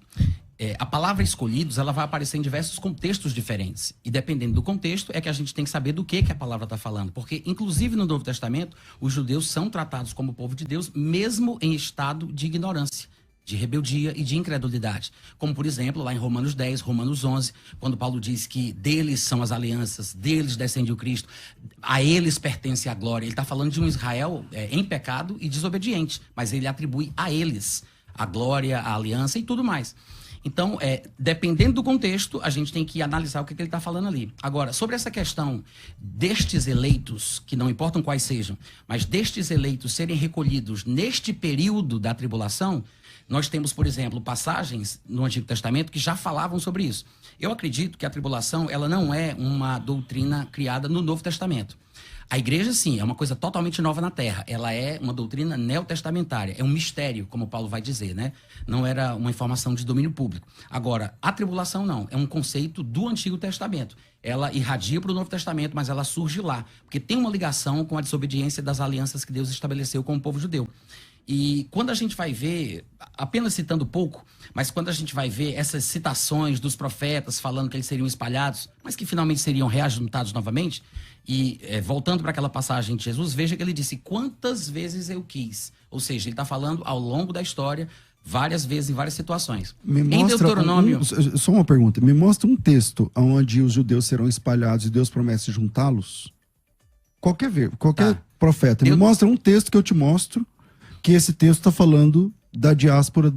a palavra escolhidos ela vai aparecer em diversos contextos diferentes. E dependendo do contexto, é que a gente tem que saber do que a palavra está falando. Porque, inclusive no Novo Testamento, os judeus são tratados como povo de Deus, mesmo em estado de ignorância, de rebeldia e de incredulidade. Como, por exemplo, lá em Romanos 10, Romanos 11, quando Paulo diz que deles são as alianças, deles descende o Cristo, a eles pertence a glória. Ele está falando de um Israel em pecado e desobediente, mas ele atribui a eles a glória, a aliança e tudo mais. Então, dependendo do contexto, a gente tem que analisar o que ele está falando ali. Agora, sobre essa questão destes eleitos, que não importam quais sejam, mas destes eleitos serem recolhidos neste período da tribulação, nós temos, por exemplo, passagens no Antigo Testamento que já falavam sobre isso. Eu acredito que a tribulação ela não é uma doutrina criada no Novo Testamento. A igreja, sim, é uma coisa totalmente nova na Terra. Ela é uma doutrina neotestamentária. É um mistério, como Paulo vai dizer, né? Não era uma informação de domínio público. Agora, a tribulação não. É um conceito do Antigo Testamento. Ela irradia para o Novo Testamento, mas ela surge lá. Porque tem uma ligação com a desobediência das alianças que Deus estabeleceu com o povo judeu. E quando a gente vai ver, apenas citando pouco, mas quando a gente vai ver essas citações dos profetas falando que eles seriam espalhados, mas que finalmente seriam reajuntados novamente, e voltando para aquela passagem de Jesus, veja que ele disse, quantas vezes eu quis. Ou seja, ele está falando ao longo da história, várias vezes, em várias situações. Em Deuteronômio... Só uma pergunta, me mostra um texto onde os judeus serão espalhados e Deus promete juntá-los? Qualquer profeta, me mostra um texto que eu te mostro, que esse texto está falando da diáspora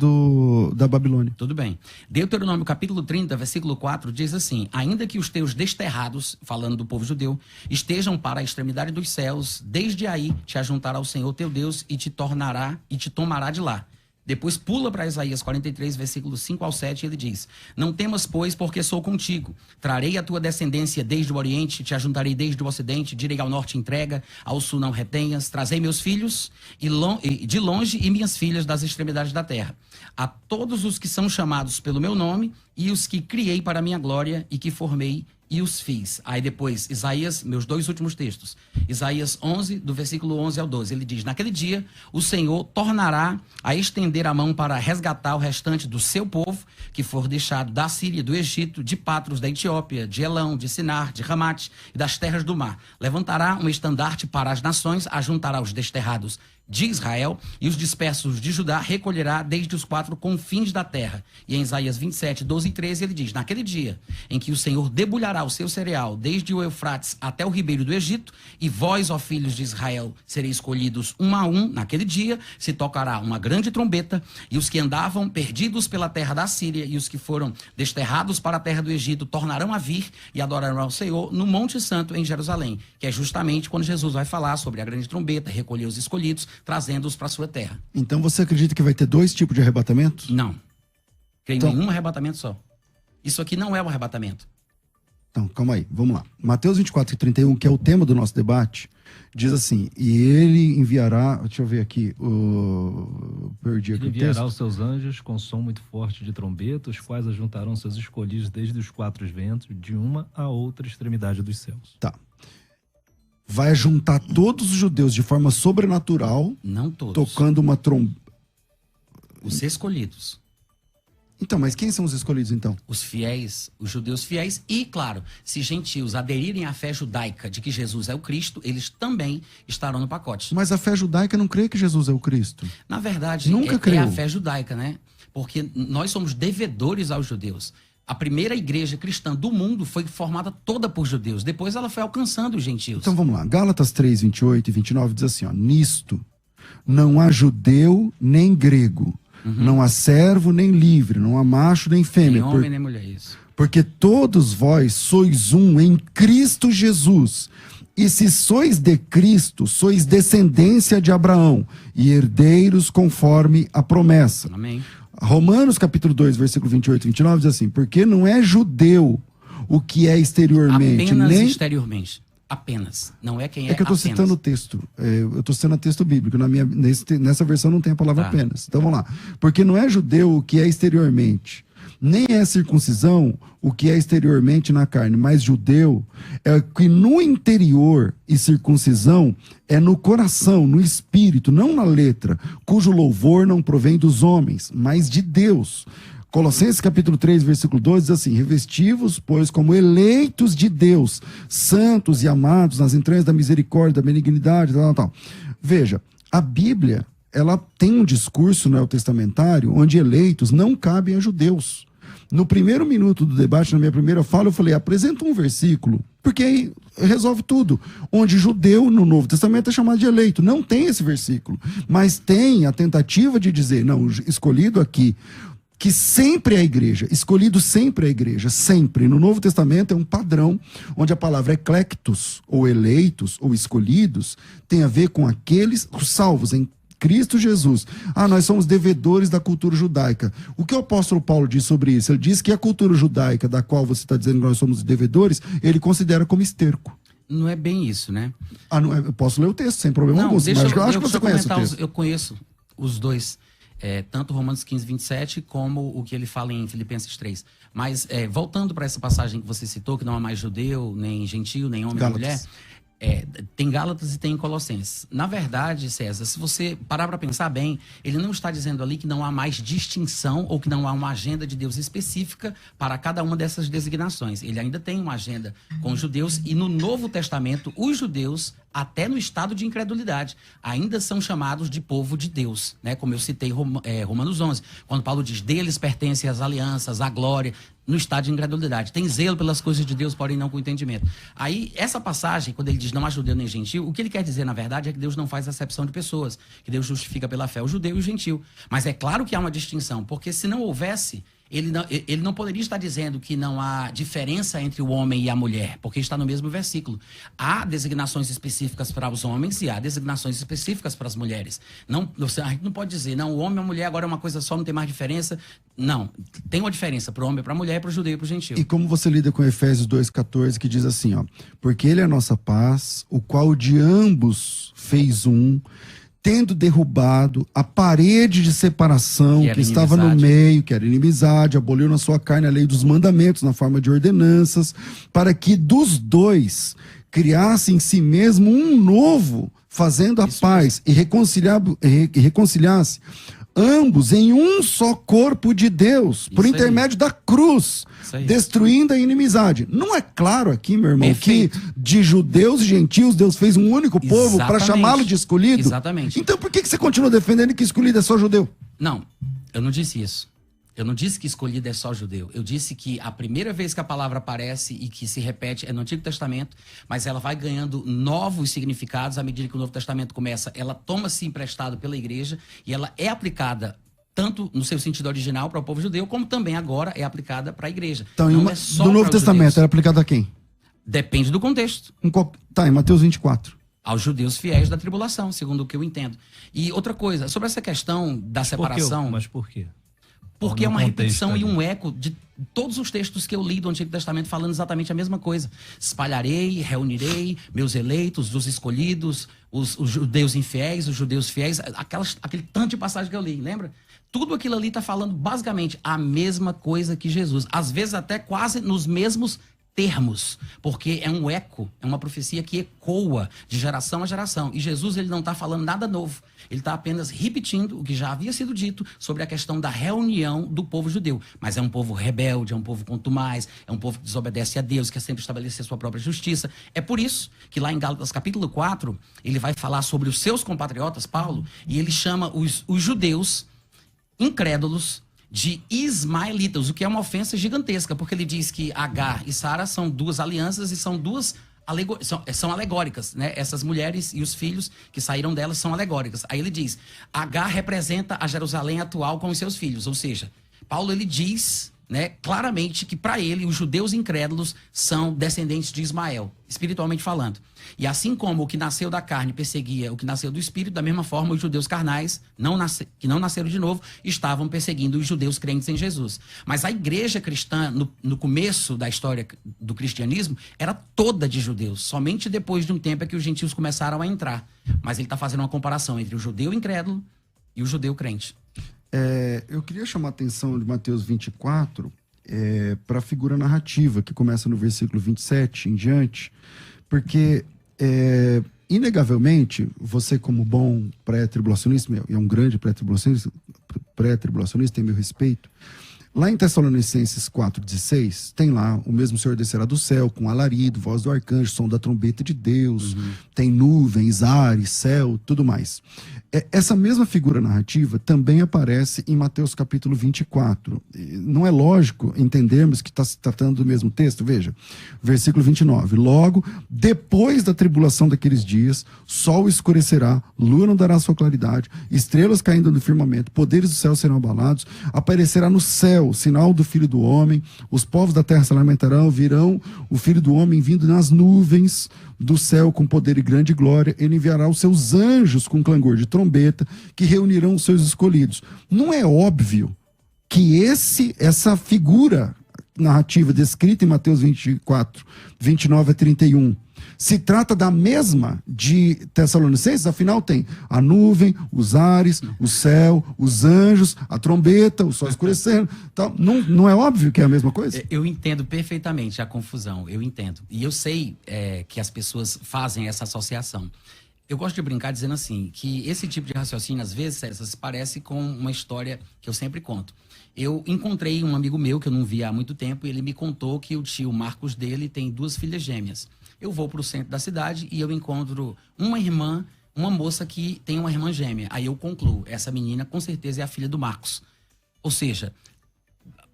da Babilônia. Tudo bem. Deuteronômio capítulo 30, versículo 4, diz assim, ainda que os teus desterrados, falando do povo judeu, estejam para a extremidade dos céus, desde aí te ajuntará o Senhor teu Deus e te tomará de lá. Depois pula para Isaías 43, versículos 5 ao 7, e ele diz, não temas, pois, porque sou contigo. Trarei a tua descendência desde o oriente, te ajuntarei desde o ocidente, direi ao norte entrega, ao sul não retenhas. Trazei meus filhos de longe e minhas filhas das extremidades da terra. A todos os que são chamados pelo meu nome e os que criei para a minha glória e que formei e os fiz. Aí depois, Isaías, meus dois últimos textos. Isaías 11, do versículo 11 ao 12. Ele diz, naquele dia, o Senhor tornará a estender a mão para resgatar o restante do seu povo, que for deixado da Síria, do Egito, de Patros, da Etiópia, de Elão, de Sinar, de Ramate e das terras do mar. Levantará um estandarte para as nações, ajuntará os desterrados de Israel e os dispersos de Judá recolherá desde os 4 confins da terra. E em Isaías 27, 12 e 13 ele diz, naquele dia em que o Senhor debulhará o seu cereal desde o Eufrates até o ribeiro do Egito, e vós, ó filhos de Israel, sereis escolhidos um a um, naquele dia se tocará uma grande trombeta, e os que andavam perdidos pela terra da Síria e os que foram desterrados para a terra do Egito tornarão a vir e adorarão ao Senhor no Monte Santo em Jerusalém, que é justamente quando Jesus vai falar sobre a grande trombeta, recolher os escolhidos, trazendo-os para a sua terra. Então você acredita que vai ter 2 tipos de arrebatamento? Não. Creio em um arrebatamento só. Isso aqui não é um arrebatamento. Então, calma aí, vamos lá. Mateus 24 e 31, que é o tema do nosso debate, diz assim, e ele enviará, deixa eu ver aqui, perdi aqui o texto. Ele enviará os seus anjos com som muito forte de trombeta, os quais ajuntarão seus escolhidos desde os 4 ventos, de uma a outra extremidade dos céus. Tá. Vai juntar todos os judeus de forma sobrenatural. Não todos. Tocando uma trombeta. Os escolhidos. Então, mas quem são os escolhidos, então? Os fiéis, os judeus fiéis e, claro, se gentios aderirem à fé judaica de que Jesus é o Cristo, eles também estarão no pacote. Mas a fé judaica não crê que Jesus é o Cristo. Na verdade, nunca é a fé judaica, né? Porque nós somos devedores aos judeus. A primeira igreja cristã do mundo foi formada toda por judeus. Depois ela foi alcançando os gentios. Então vamos lá. Gálatas 3, 28 e 29 diz assim, ó, nisto não há judeu nem grego, não há servo nem livre, não há macho nem fêmea. Nem homem nem mulher, isso. Porque todos vós sois um em Cristo Jesus. E se sois de Cristo, sois descendência de Abraão e herdeiros conforme a promessa. Amém. Romanos capítulo 2, versículo 28 e 29 diz assim, porque não é judeu o que é exteriormente. Apenas nem... exteriormente. Apenas. Não é quem é. É que eu estou citando o texto. Eu estou citando o texto bíblico. Nessa versão não tem a palavra apenas. Então vamos lá. Porque não é judeu o que é exteriormente, nem é circuncisão o que é exteriormente na carne, mas judeu é que no interior, e circuncisão é no coração, no espírito, não na letra, cujo louvor não provém dos homens, mas de Deus. Colossenses capítulo 3, versículo 12 diz assim, revesti-vos, pois, como eleitos de Deus, santos e amados nas entranhas da misericórdia, da benignidade, tal. Veja, a Bíblia, ela tem um discurso neotestamentário onde eleitos não cabem a judeus. No primeiro minuto do debate, na minha primeira fala, eu falei, apresenta um versículo, porque aí resolve tudo. Onde judeu no Novo Testamento é chamado de eleito. Não tem esse versículo, mas tem a tentativa de dizer, não, escolhido aqui, que sempre é a igreja, escolhido sempre é a igreja, sempre. No Novo Testamento é um padrão onde a palavra eclectos, ou eleitos, ou escolhidos, tem a ver com aqueles salvos em Cristo Jesus. Nós somos devedores da cultura judaica. O que o apóstolo Paulo diz sobre isso? Ele diz que a cultura judaica, da qual você está dizendo que nós somos devedores, ele considera como esterco. Não é bem isso, né? Não é, eu posso ler o texto sem problema algum, mas eu acho que você conhece o texto. Eu conheço os dois, tanto Romanos 15, 27, como o que ele fala em Filipenses 3. Mas, voltando para essa passagem que você citou, que não há mais judeu, nem gentio, nem homem nem mulher, tem Gálatas e tem Colossenses. Na verdade, César, se você parar para pensar bem, ele não está dizendo ali que não há mais distinção ou que não há uma agenda de Deus específica para cada uma dessas designações. Ele ainda tem uma agenda com os judeus e no Novo Testamento, os judeus, até no estado de incredulidade, ainda são chamados de povo de Deus, né? Como eu citei Romanos 11, quando Paulo diz, deles pertencem as alianças, a glória, no estado de incredulidade. Tem zelo pelas coisas de Deus, porém não com entendimento. Aí, essa passagem, quando ele diz não há judeu nem gentil, o que ele quer dizer, na verdade, é que Deus não faz acepção de pessoas, que Deus justifica pela fé o judeu e o gentil. Mas é claro que há uma distinção, porque se não houvesse, ele não poderia estar dizendo que não há diferença entre o homem e a mulher, porque está no mesmo versículo. Há designações específicas para os homens e há designações específicas para as mulheres. A gente não pode dizer, não, o homem e a mulher agora é uma coisa só, não tem mais diferença. Não, tem uma diferença para o homem, para a mulher, para o judeu e para o gentil. E como você lida com Efésios 2,14, que diz assim, porque ele é a nossa paz, o qual de ambos fez um, tendo derrubado a parede de separação que estava no meio, que era inimizade, aboliu na sua carne a lei dos mandamentos na forma de ordenanças, para que dos dois criasse em si mesmo um novo, fazendo a paz e reconciliasse ambos em um só corpo de Deus, por intermédio da cruz, destruindo a inimizade. Não é claro aqui, meu irmão, que de judeus e gentios Deus fez um único povo para chamá-lo de escolhido? Exatamente. Então por que você continua defendendo que escolhido é só judeu? Não, eu não disse isso. Eu não disse que escolhido é só judeu. Eu disse que a primeira vez que a palavra aparece e que se repete é no Antigo Testamento, mas ela vai ganhando novos significados à medida que o Novo Testamento começa. Ela toma-se emprestado pela igreja e ela é aplicada tanto no seu sentido original para o povo judeu, como também agora é aplicada para a igreja. Então, no Novo Testamento, era aplicada a quem? Depende do contexto. Em Mateus 24. Aos judeus fiéis da tribulação, segundo o que eu entendo. E outra coisa, sobre essa questão da separação... Mas por quê? Porque é uma repetição e um eco de todos os textos que eu li do Antigo Testamento falando exatamente a mesma coisa. Espalharei, reunirei meus eleitos, os escolhidos, os judeus infiéis, os judeus fiéis, aquele tanto de passagem que eu li, lembra? Tudo aquilo ali está falando basicamente a mesma coisa que Jesus. Às vezes até quase nos mesmos termos, porque é um eco, é uma profecia que ecoa de geração a geração. E Jesus, ele não está falando nada novo. Ele está apenas repetindo o que já havia sido dito sobre a questão da reunião do povo judeu. Mas é um povo rebelde, é um povo contumaz, é um povo que desobedece a Deus, que quer sempre estabelecer sua própria justiça. É por isso que lá em Gálatas capítulo 4, ele vai falar sobre os seus compatriotas, Paulo, e ele chama os judeus incrédulos de ismaelitas, o que é uma ofensa gigantesca, porque ele diz que Agar e Sara são duas alianças e são duas são alegóricas, né? Essas mulheres e os filhos que saíram delas são alegóricas. Aí ele diz, Agar representa a Jerusalém atual com os seus filhos, ou seja, Paulo ele diz, né, claramente que para ele os judeus incrédulos são descendentes de Ismael, espiritualmente falando. E assim como o que nasceu da carne perseguia o que nasceu do espírito, da mesma forma os judeus carnais, que não nasceram de novo, estavam perseguindo os judeus crentes em Jesus. Mas a igreja cristã, no começo da história do cristianismo, era toda de judeus. Somente depois de um tempo é que os gentios começaram a entrar. Mas ele está fazendo uma comparação entre o judeu incrédulo e o judeu crente. Eu queria chamar a atenção de Mateus 24 para a figura narrativa, que começa no versículo 27 em diante, porque, inegavelmente, você como bom pré-tribulacionista, e é um grande pré-tribulacionista, tem meu respeito, Lá em Tessalonicenses 4,16, tem lá, o mesmo Senhor descerá do céu, com alarido, voz do arcanjo, som da trombeta de Deus, tem nuvens, ares, céu, tudo mais. Essa mesma figura narrativa também aparece em Mateus capítulo 24. Não é lógico entendermos que está se tratando do mesmo texto? Veja, versículo 29. Logo, depois da tribulação daqueles dias, sol escurecerá, lua não dará sua claridade, estrelas caindo do firmamento, poderes do céu serão abalados, aparecerá no céu o sinal do Filho do Homem, os povos da terra se lamentarão, virão o Filho do Homem vindo nas nuvens do céu com poder e grande glória, ele enviará os seus anjos com clangor de trombeta, que reunirão os seus escolhidos. Não é óbvio que essa figura narrativa descrita em Mateus 24, 29 a 31, se trata da mesma de Tessalonicenses? Afinal tem a nuvem, os ares, o céu, os anjos, a trombeta, o sol escurecendo. Então, não é óbvio que é a mesma coisa? Eu entendo perfeitamente a confusão, eu entendo. E eu sei que as pessoas fazem essa associação. Eu gosto de brincar dizendo assim, que esse tipo de raciocínio, às vezes, César, se parece com uma história que eu sempre conto. Eu encontrei um amigo meu que eu não via há muito tempo e ele me contou que o tio Marcos dele tem 2 filhas gêmeas. Eu vou para o centro da cidade e eu encontro uma irmã, uma moça que tem uma irmã gêmea. Aí eu concluo, essa menina com certeza é a filha do Marcos. Ou seja,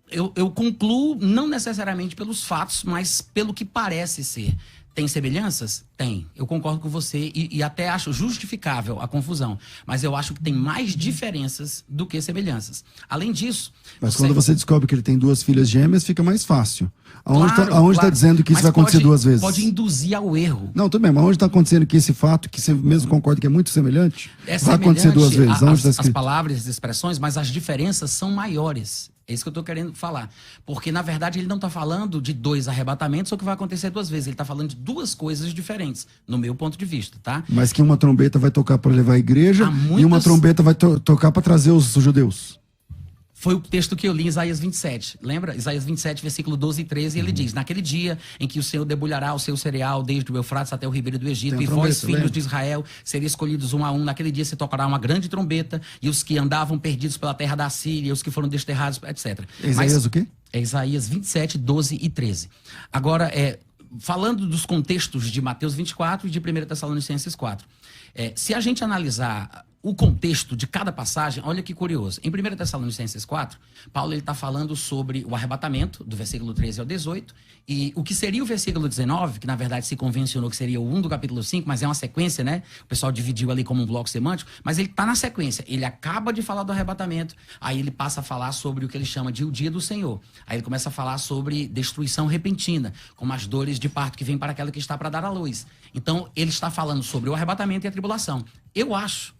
eu concluo não necessariamente pelos fatos, mas pelo que parece ser. Tem semelhanças? Tem. Eu concordo com você e até acho justificável a confusão. Mas eu acho que tem mais diferenças do que semelhanças. Além disso... Mas quando você descobre que ele tem 2 filhas gêmeas, fica mais fácil. Aonde Claro, está dizendo que isso vai acontecer 2 vezes? Pode induzir ao erro. Não, tudo bem, mas onde está acontecendo que esse fato, que você mesmo concorda que é muito semelhante, vai acontecer 2 vezes? Onde está escrito? As palavras, as expressões, mas as diferenças são maiores. É isso que eu estou querendo falar. Porque, na verdade, ele não está falando de 2 arrebatamentos ou que vai acontecer 2 vezes. Ele está falando de 2 coisas diferentes, no meu ponto de vista, tá? Mas que uma trombeta vai tocar para levar a igreja e uma trombeta vai tocar para trazer os judeus. Foi o texto que eu li em Isaías 27. Lembra? Isaías 27, versículo 12 e 13, ele diz: naquele dia em que o Senhor debulhará o seu cereal desde o Eufrates até o ribeiro do Egito, e vós, filhos de Israel, sereis escolhidos um a um. Naquele dia se tocará uma grande trombeta, e os que andavam perdidos pela terra da Síria, os que foram desterrados, etc. Isaías o quê? É Isaías 27, 12 e 13. Agora, falando dos contextos de Mateus 24 e de 1 Tessalonicenses 4, se a gente analisar o contexto de cada passagem, olha que curioso. Em 1 Tessalonicenses 4, Paulo está falando sobre o arrebatamento, do versículo 13 ao 18, e o que seria o versículo 19, que na verdade se convencionou que seria o 1 do capítulo 5, mas é uma sequência, né? O pessoal dividiu ali como um bloco semântico, mas ele está na sequência. Ele acaba de falar do arrebatamento, aí ele passa a falar sobre o que ele chama de o dia do Senhor. Aí ele começa a falar sobre destruição repentina, como as dores de parto que vem para aquela que está para dar à luz. Então, ele está falando sobre o arrebatamento e a tribulação. Eu acho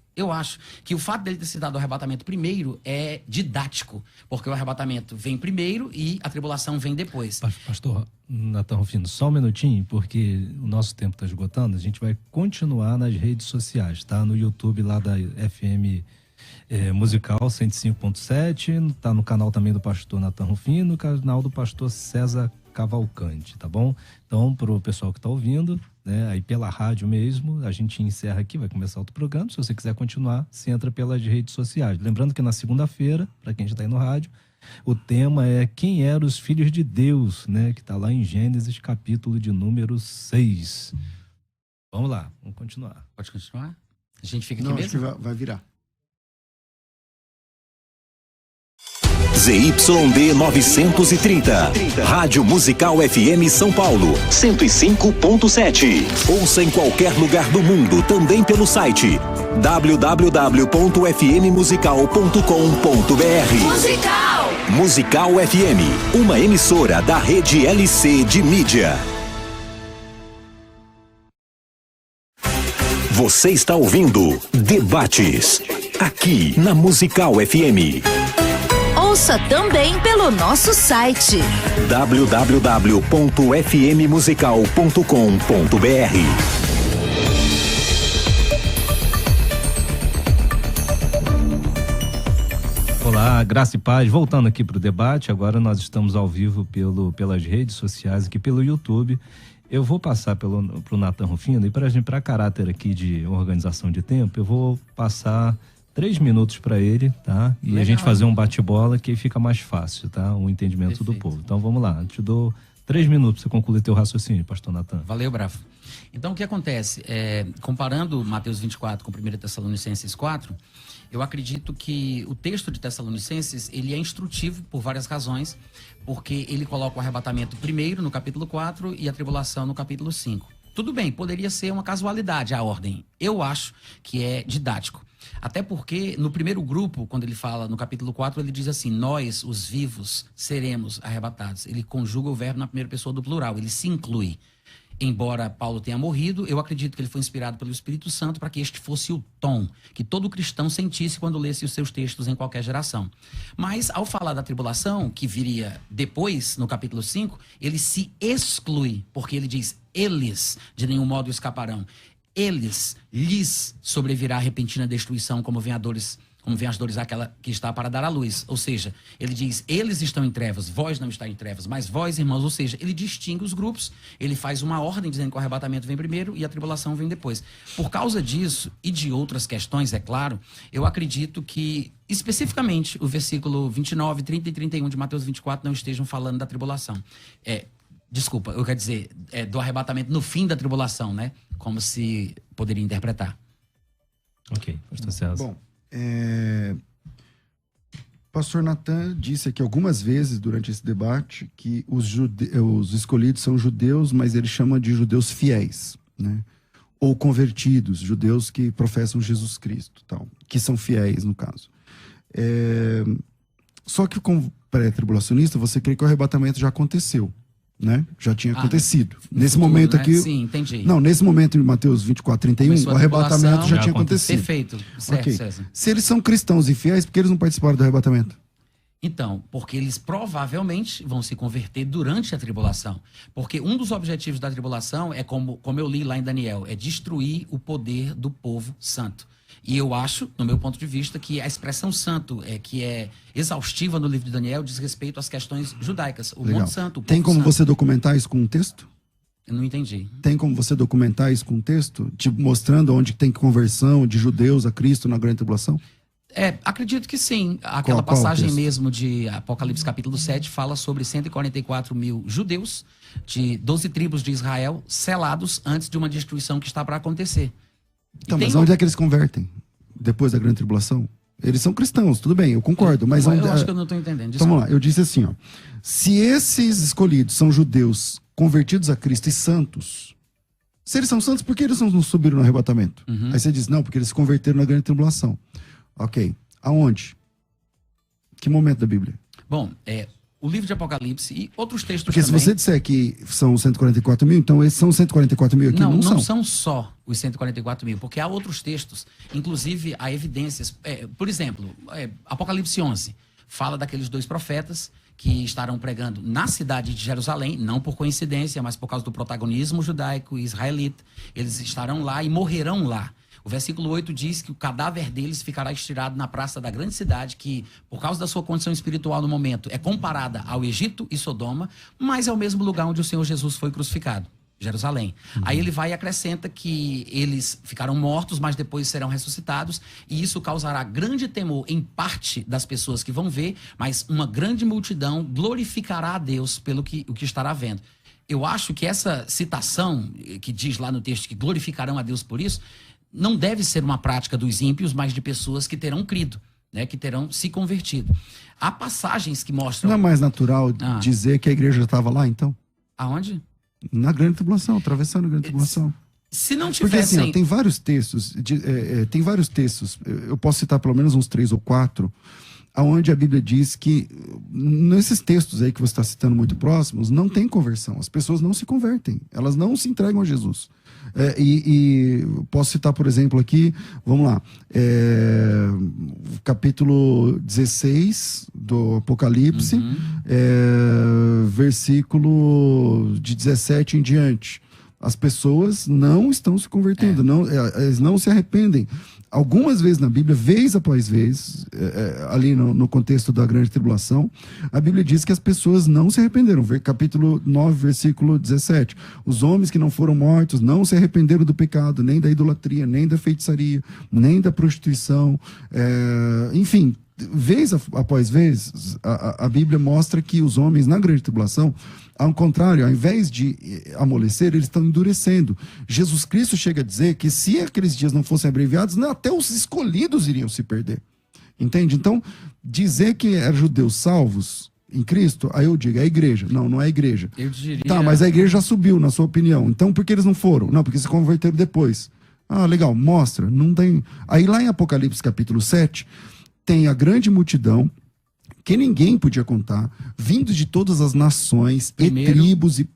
que o fato dele ter se dado o arrebatamento primeiro é didático, porque o arrebatamento vem primeiro e a tribulação vem depois. Pastor Natan Rufino, só um minutinho, porque o nosso tempo está esgotando. A gente vai continuar nas redes sociais, tá? No YouTube lá da FM Musical 105.7, tá no canal também do pastor Natan Rufino, no canal do pastor César Cavalcante, tá bom? Então, pro pessoal que tá ouvindo, né, aí pela rádio mesmo, a gente encerra aqui, vai começar outro programa. Se você quiser continuar, você entra pelas redes sociais. Lembrando que na segunda-feira, para quem já tá aí no rádio, o tema é quem eram os filhos de Deus, né, que tá lá em Gênesis, capítulo de número 6. Vamos lá, vamos continuar. Pode continuar? A gente fica aqui Não, mesmo? acho que vai virar. ZYD 930, Rádio Musical FM São Paulo, 105.7. Ouça em qualquer lugar do mundo, também pelo site www.fmmusical.com.br. Musical FM, uma emissora da rede LC de mídia. Você está ouvindo Debates, aqui na Musical FM. Ouça também pelo nosso site www.fmmusical.com.br. Olá, graça e paz. Voltando aqui para o debate, agora nós estamos ao vivo pelas redes sociais, aqui pelo YouTube. Eu vou passar pro Natan Rufino e para caráter aqui de organização de tempo, eu vou passar 3 minutos para ele, tá? E Legal. a gente fazer um bate-bola que fica mais fácil, tá? O entendimento do Perfeito. povo. Então vamos lá, eu te dou 3 minutos para você concluir teu raciocínio, pastor Natan. Valeu, Bravo. Então, o que acontece? Comparando Mateus 24 com 1 Tessalonicenses 4, eu acredito que o texto de Tessalonicenses, ele é instrutivo por várias razões, porque ele coloca o arrebatamento primeiro no capítulo 4 e a tribulação no capítulo 5. Tudo bem, poderia ser uma casualidade a ordem. Eu acho que é didático. Até porque no primeiro grupo, quando ele fala no capítulo 4, ele diz assim: nós, os vivos, seremos arrebatados. Ele conjuga o verbo na primeira pessoa do plural, ele se inclui. Embora Paulo tenha morrido, eu acredito que ele foi inspirado pelo Espírito Santo para que este fosse o tom que todo cristão sentisse quando lesse os seus textos em qualquer geração. Mas, ao falar da tribulação, que viria depois, no capítulo 5, ele se exclui, porque ele diz: eles de nenhum modo escaparão. Eles, lhes sobrevirá repentina destruição, como vem as dores àquela que está para dar à luz. Ou seja, ele diz: eles estão em trevas, vós não está em trevas, mas vós, irmãos. Ou seja, ele distingue os grupos, ele faz uma ordem dizendo que o arrebatamento vem primeiro e a tribulação vem depois. Por causa disso e de outras questões, é claro, eu acredito que especificamente o versículo 29, 30 e 31 de Mateus 24 não estejam falando da tribulação. Desculpa, eu quero dizer, do arrebatamento no fim da tribulação, né? Como se poderia interpretar. Ok, pastor César. Bom, pastor Natan disse aqui algumas vezes durante esse debate que os escolhidos são judeus, mas ele chama de judeus fiéis, né? Ou convertidos, judeus que professam Jesus Cristo, tal, que são fiéis no caso. Só que como pré-tribulacionista, você crê que o arrebatamento já aconteceu, né? Já tinha acontecido. Nesse futuro, momento né? aqui... Sim, entendi. Não, nesse momento em Mateus 24, 31, Começou o a arrebatamento tribulação, já já tinha aconteceu. acontecido. Perfeito, certo, Ok. César. Se eles são cristãos e fiéis, por que eles não participaram do arrebatamento? Então, porque eles provavelmente vão se converter durante a tribulação. Porque um dos objetivos da tribulação é, como eu li lá em Daniel, é destruir o poder do povo santo. E eu acho, no meu ponto de vista, que a expressão santo, que é exaustiva no livro de Daniel, diz respeito às questões judaicas. O Legal. Monte Santo, o povo Tem como santo. você documentar isso com um texto? Eu não entendi. Tem como você documentar isso com um texto? Tipo, mostrando onde tem conversão de judeus a Cristo na grande tribulação? Acredito que sim. Aquela Qual passagem texto? mesmo de Apocalipse capítulo 7 fala sobre 144 mil judeus de 12 tribos de Israel selados antes de uma destruição que está para acontecer. Então, E mas tem onde é que eles convertem? Depois da grande tribulação? Eles são cristãos, tudo bem, eu concordo. Mas eu onde... acho que eu não estou entendendo. Então, vamos lá, eu disse assim, ó. Se esses escolhidos são judeus convertidos a Cristo e santos, se eles são santos, por que eles não subiram no arrebatamento? Aí você diz, não, porque eles se converteram na grande tribulação. Ok, aonde? Que momento da Bíblia? Bom, o livro de Apocalipse e outros textos Porque também. se você disser que são 144 mil, então esses são 144 mil aqui? Não são. são só os 144 mil, porque há outros textos, inclusive há evidências. Por exemplo, Apocalipse 11 fala daqueles 2 profetas que estarão pregando na cidade de Jerusalém, não por coincidência, mas por causa do protagonismo judaico e israelita. Eles estarão lá e morrerão lá. O versículo 8 diz que o cadáver deles ficará estirado na praça da grande cidade, que, por causa da sua condição espiritual no momento, é comparada ao Egito e Sodoma, mas é o mesmo lugar onde o Senhor Jesus foi crucificado, Jerusalém. Aí ele vai e acrescenta que eles ficaram mortos, mas depois serão ressuscitados, e isso causará grande temor em parte das pessoas que vão ver, mas uma grande multidão glorificará a Deus pelo o que estará vendo. Eu acho que essa citação, que diz lá no texto que glorificarão a Deus por isso, não deve ser uma prática dos ímpios, mas de pessoas que terão crido, né, que terão se convertido. Há passagens que mostram... Não é mais natural dizer que a igreja já estava lá, então? Aonde? Na grande tribulação, atravessando a grande tribulação. Se não Porque assim, tivessem... ó, tem vários textos, eu posso citar pelo menos uns 3 ou 4, onde a Bíblia diz que, nesses textos aí que você está citando muito próximos, não tem conversão, as pessoas não se convertem, elas não se entregam a Jesus. E posso citar, por exemplo, aqui, vamos lá, capítulo 16 do Apocalipse, versículo de 17 em diante. As pessoas não estão se convertendo, eles não se arrependem. Algumas vezes na Bíblia, vez após vez, ali no contexto da grande tribulação, a Bíblia diz que as pessoas não se arrependeram. Capítulo 9, versículo 17. Os homens que não foram mortos não se arrependeram do pecado, nem da idolatria, nem da feitiçaria, nem da prostituição. Enfim, vez após vez, a Bíblia mostra que os homens na grande tribulação, ao contrário, ao invés de amolecer, eles estão endurecendo. Jesus Cristo chega a dizer que se aqueles dias não fossem abreviados, até os escolhidos iriam se perder. Entende? Então, dizer que eram judeus salvos em Cristo, aí eu digo, é a igreja. Não é a igreja. Eu diria... Tá, mas a igreja já subiu, na sua opinião. Então, por que eles não foram? Não, porque se converteram depois. Ah, legal, mostra. Não tem... Aí lá em Apocalipse capítulo 7, tem a grande multidão, que ninguém podia contar, vindo de todas as nações Primeiro, e tribos e...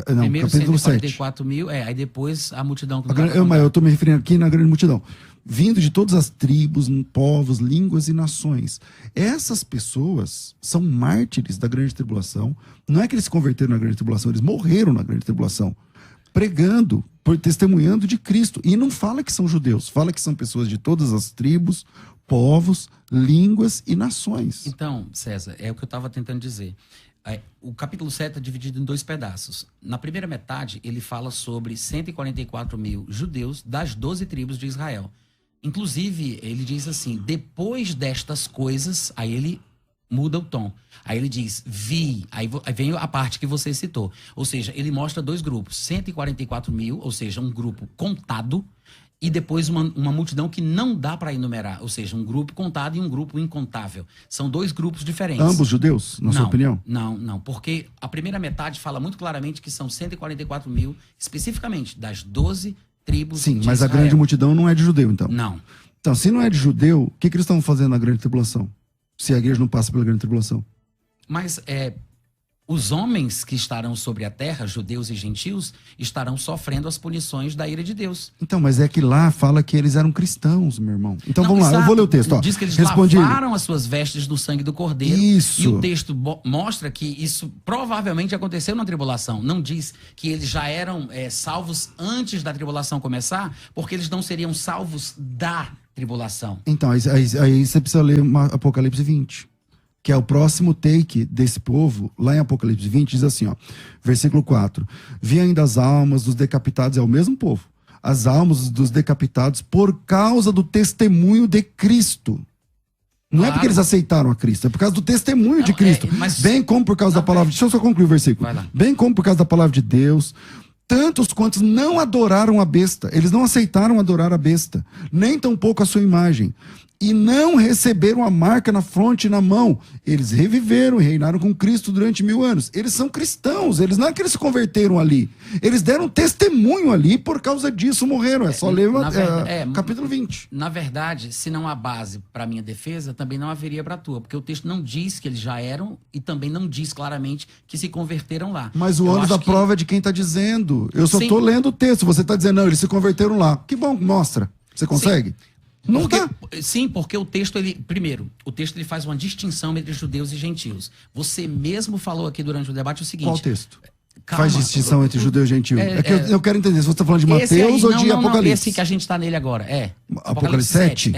Não, primeiro capítulo 144 mil, aí depois a multidão... Mas eu estou me referindo aqui na grande multidão. Vindo de todas as tribos, povos, línguas e nações. Essas pessoas são mártires da grande tribulação. Não é que eles se converteram na grande tribulação, eles morreram na grande tribulação. Pregando, testemunhando de Cristo. E não fala que são judeus, fala que são pessoas de todas as tribos, povos, línguas e nações. Então, César, é o que eu estava tentando dizer. O capítulo 7 é dividido em 2 pedaços. Na primeira metade, ele fala sobre 144 mil judeus das 12 tribos de Israel. Inclusive, ele diz assim, depois destas coisas, aí ele muda o tom. Aí ele diz, aí vem a parte que você citou. Ou seja, ele mostra 2 grupos, 144 mil, ou seja, um grupo contado, e depois uma multidão que não dá para enumerar, ou seja, um grupo contado e um grupo incontável. São 2 grupos diferentes. Ambos judeus, na sua opinião? Não, porque a primeira metade fala muito claramente que são 144 mil, especificamente, das 12 tribos Sim, de mas Israel. a grande multidão não é de judeu, então. Não. Então, se não é de judeu, o que eles estão fazendo na grande tribulação? Se a igreja não passa pela grande tribulação? Mas os homens que estarão sobre a terra, judeus e gentios, estarão sofrendo as punições da ira de Deus. Então, mas é que lá fala que eles eram cristãos, meu irmão. Então vamos lá, exato. eu vou ler o texto. Ó. Diz que eles Respondi. lavaram as suas vestes no sangue do Cordeiro. Isso. E o texto mostra que isso provavelmente aconteceu na tribulação. Não diz que eles já eram salvos antes da tribulação começar, porque eles não seriam salvos da tribulação. Então, aí você precisa ler Apocalipse 20. Que é o próximo take desse povo, lá em Apocalipse 20, diz assim, ó, versículo 4. Vi ainda as almas dos decapitados, é o mesmo povo, as almas dos decapitados por causa do testemunho de Cristo. Não é porque eles aceitaram a Cristo, é por causa do testemunho de Cristo. Bem como por causa da palavra... Deixa eu só concluir o versículo. Vai lá. Bem como por causa da palavra de Deus... Tantos quantos não adoraram a besta, eles não aceitaram adorar a besta, nem tampouco a sua imagem, e não receberam a marca na fronte e na mão. Eles reviveram e reinaram com Cristo durante 1000 anos. Eles são cristãos, eles não é que eles se converteram ali. Eles deram testemunho ali e por causa disso morreram. É só ler capítulo 20. Na verdade, se não há base para minha defesa, também não haveria para a tua, porque o texto não diz que eles já eram e também não diz claramente que se converteram lá. Mas o ônus da prova é de quem está dizendo. Eu só estou lendo o texto. Você está dizendo, não, eles se converteram lá. Que bom, mostra. Você consegue? Sim. Não dá. Sim, porque o texto, o texto ele faz uma distinção entre judeus e gentios. Você mesmo falou aqui durante o debate o seguinte... Qual texto? Calma, faz distinção entre judeu e gentil. Eu quero entender se você está falando de Mateus ou de Apocalipse. Não, esse que a gente está nele agora. Apocalipse 7?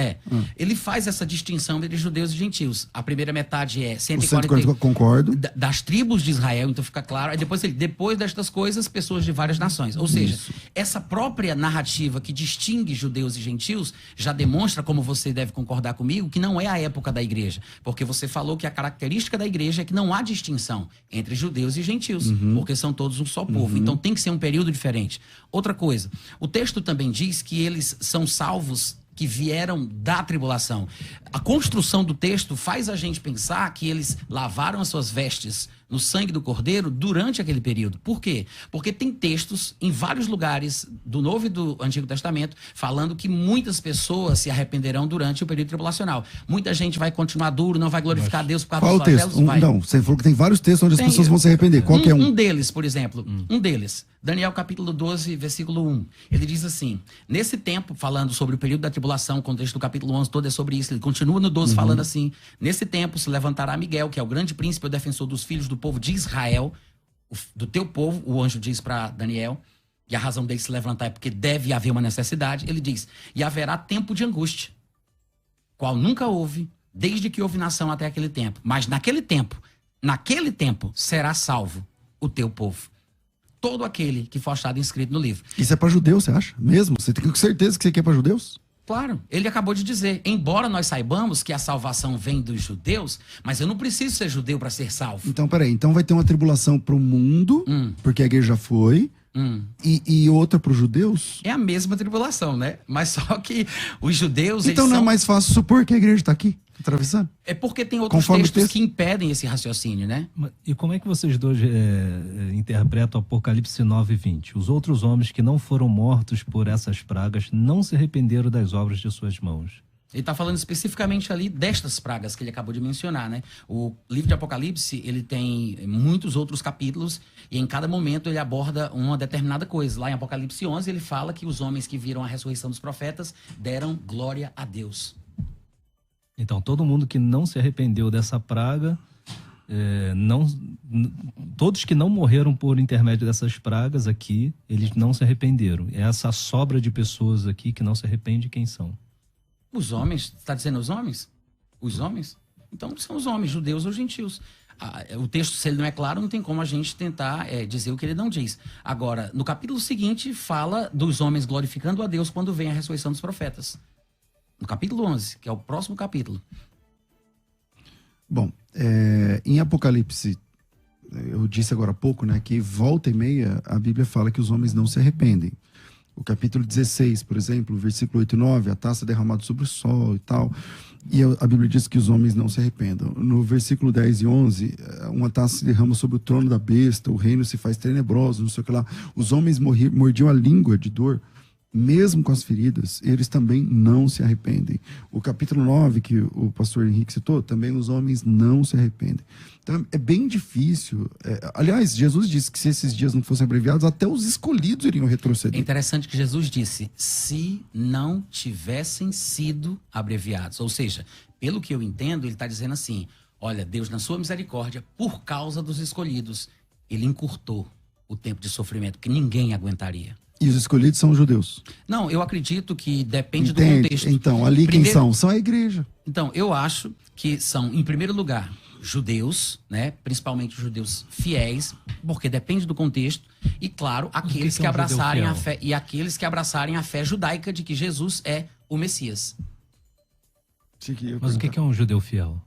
Ele faz essa distinção entre judeus e gentios. A primeira metade é 140... Concordo. Das tribos de Israel, então fica claro. Aí depois destas coisas, pessoas de várias nações. Ou seja, essa própria narrativa que distingue judeus e gentios já demonstra, como você deve concordar comigo, que não é a época da igreja. Porque você falou que a característica da igreja é que não há distinção entre judeus e gentios. Porque são todos um só povo. Então tem que ser um período diferente. Outra coisa, o texto também diz que eles são salvos que vieram da tribulação. A construção do texto faz a gente pensar que eles lavaram as suas vestes no sangue do Cordeiro durante aquele período. Por quê? Porque tem textos em vários lugares do Novo e do Antigo Testamento falando que muitas pessoas se arrependerão durante o período tribulacional. Muita gente vai continuar duro, não vai glorificar a Deus por causa dos favelos. Não, você falou que tem vários textos onde as pessoas vão se arrepender. Qual que é um? Um deles, por exemplo, Daniel capítulo 12, versículo 1. Ele diz assim, nesse tempo, falando sobre o período da tribulação, o contexto do capítulo 11 todo é sobre isso, ele continua no 12 falando assim, nesse tempo se levantará Miguel, que é o grande príncipe, o defensor dos filhos do povo de Israel, do teu povo, o anjo diz para Daniel, e a razão dele se levantar é porque deve haver uma necessidade, ele diz, e haverá tempo de angústia, qual nunca houve, desde que houve nação até aquele tempo. Mas naquele tempo será salvo o teu povo. Todo aquele que for achado inscrito no livro. Isso é para judeus, você acha? Mesmo? Você tem certeza que isso aqui é para judeus? Claro, ele acabou de dizer, embora nós saibamos que a salvação vem dos judeus, mas eu não preciso ser judeu para ser salvo. Então, peraí. Então vai ter uma tribulação pro mundo, porque a igreja já foi, e outra pros judeus? É a mesma tribulação, né? Mas só que os judeus... Então eles não são... é mais fácil supor que a igreja tá aqui, atravessando? É porque tem outros Conforme textos o texto. que impedem esse raciocínio, né? E como é que vocês dois interpretam Apocalipse 9:20? Os outros homens que não foram mortos por essas pragas não se arrependeram das obras de suas mãos. Ele está falando especificamente ali destas pragas que ele acabou de mencionar, né? O livro de Apocalipse, ele tem muitos outros capítulos e em cada momento ele aborda uma determinada coisa. Lá em Apocalipse 11 ele fala que os homens que viram a ressurreição dos profetas deram glória a Deus. Então, todo mundo que não se arrependeu dessa praga, todos que não morreram por intermédio dessas pragas aqui, eles não se arrependeram. É essa sobra de pessoas aqui que não se arrepende, quem são? Os homens, está dizendo os homens? Os homens? Então são os homens, judeus ou gentios. O texto, se ele não é claro, não tem como a gente tentar dizer o que ele não diz. Agora, no capítulo seguinte, fala dos homens glorificando a Deus quando vem a ressurreição dos profetas. No capítulo 11, que é o próximo capítulo. Bom, em Apocalipse, eu disse agora há pouco, né, que volta e meia a Bíblia fala que os homens não se arrependem. O capítulo 16, por exemplo, versículo 8 e 9, a taça derramada sobre o sol e tal. E a Bíblia diz que os homens não se arrependam. No versículo 10 e 11, uma taça se derrama sobre o trono da besta, o reino se faz tenebroso, não sei o que lá. Os homens mordiam a língua de dor, mesmo com as feridas, eles também não se arrependem. O capítulo 9, que o pastor Henrique citou, também os homens não se arrependem. Então é bem difícil. Aliás, Jesus disse que se esses dias não fossem abreviados, até os escolhidos iriam retroceder. É interessante que Jesus disse, se não tivessem sido abreviados. Ou seja, pelo que eu entendo, ele está dizendo assim, olha, Deus na sua misericórdia, por causa dos escolhidos, ele encurtou o tempo de sofrimento, que ninguém aguentaria. E os escolhidos são os judeus. Não, eu acredito que depende Entende? do contexto. Então, ali quem são? São a igreja. Então, eu acho que são, em primeiro lugar, judeus, né? Principalmente os judeus fiéis, porque depende do contexto. E, claro, aqueles que abraçarem a fé, e aqueles que abraçarem a fé judaica de que Jesus é o Messias. Mas o que é um judeu fiel?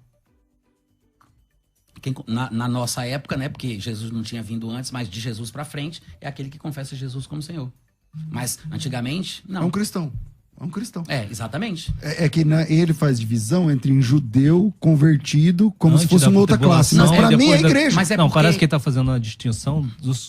Na nossa época, né? Porque Jesus não tinha vindo antes, mas de Jesus para frente, é aquele que confessa Jesus como Senhor. Mas antigamente, não. É um cristão. É um cristão. Exatamente. Que ele faz divisão entre um judeu convertido, como se fosse uma outra classe. Mas para mim é a igreja. Mas não, parece que ele está fazendo uma distinção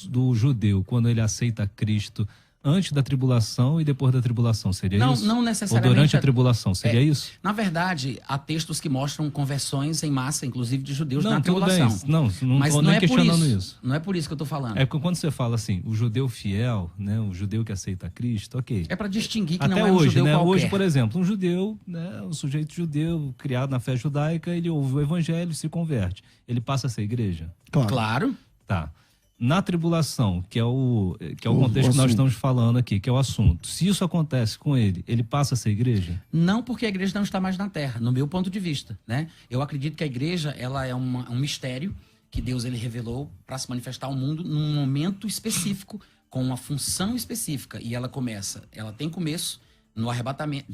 do judeu, quando ele aceita Cristo antes da tribulação e depois da tribulação, seria isso? Não necessariamente. Ou durante a tribulação, seria isso? Na verdade, há textos que mostram conversões em massa, inclusive de judeus na Tudo tribulação. bem. Não Mas estou não nem é por questionando isso. isso. Não é por isso que eu estou falando. É porque quando você fala assim, o judeu fiel, né, o judeu que aceita Cristo, ok. É para distinguir que até não é um hoje, judeu né? qualquer. Hoje, por exemplo, um judeu, né, um sujeito judeu criado na fé judaica, ele ouve o evangelho e se converte. Ele passa a ser igreja? Claro. Tá. Na tribulação, que é o contexto que nós estamos falando aqui, que é o assunto. Se isso acontece com ele, ele passa a ser igreja? Não, porque a igreja não está mais na terra, no meu ponto de vista, né? Eu acredito que a igreja, ela é um mistério que Deus ele revelou para se manifestar ao mundo num momento específico, com uma função específica. E ela tem começo no arrebatamento,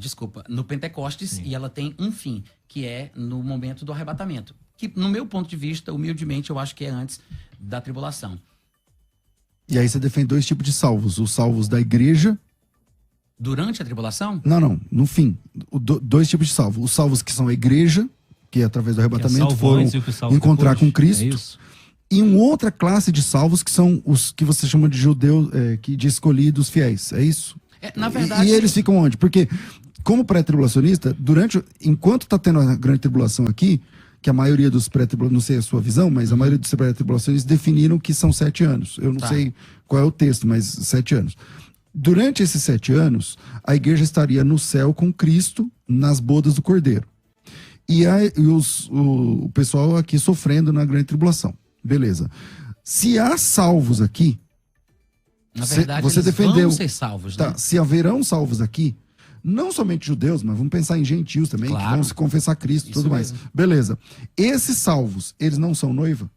no Pentecostes, sim. E ela tem um fim, que é no momento do arrebatamento. Que, no meu ponto de vista, humildemente, eu acho que é antes da tribulação. E aí você defende dois tipos de salvos. Os salvos da igreja. Durante a tribulação? Não. No fim. Dois tipos de salvos. Os salvos que são a igreja, que através do arrebatamento foram encontrar com Cristo. É isso. E uma outra classe de salvos que são os que você chama de judeus, de escolhidos fiéis. É isso? Na verdade... E eles ficam onde? Porque, como pré-tribulacionista, enquanto está tendo a grande tribulação aqui, que a maioria dos pré-tribulacionistas, não sei a sua visão, mas a maioria dos pré-tribulacionistas definiram que são 7 anos. Eu não sei qual é o texto, mas 7 anos. Durante esses 7 anos, a igreja estaria no céu com Cristo nas bodas do Cordeiro. E o pessoal aqui sofrendo na grande tribulação. Beleza. Se há salvos aqui, Na verdade, você eles defendeu, vão ser salvos, né? tá, se haverão salvos aqui, não somente judeus, mas vamos pensar em gentios também, que Claro. vão se confessar a Cristo e Isso tudo mais. mesmo. Beleza. Esses salvos, eles não são noiva?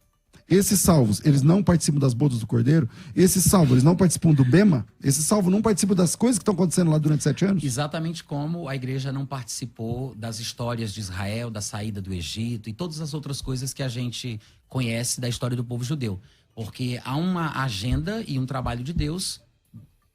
Esses salvos, eles não participam das bodas do Cordeiro? Esses salvos, eles não participam do Bema? Esses salvos não participam das coisas que estão acontecendo lá durante 7 anos? Exatamente como a igreja não participou das histórias de Israel, da saída do Egito e todas as outras coisas que a gente conhece da história do povo judeu. Porque há uma agenda e um trabalho de Deus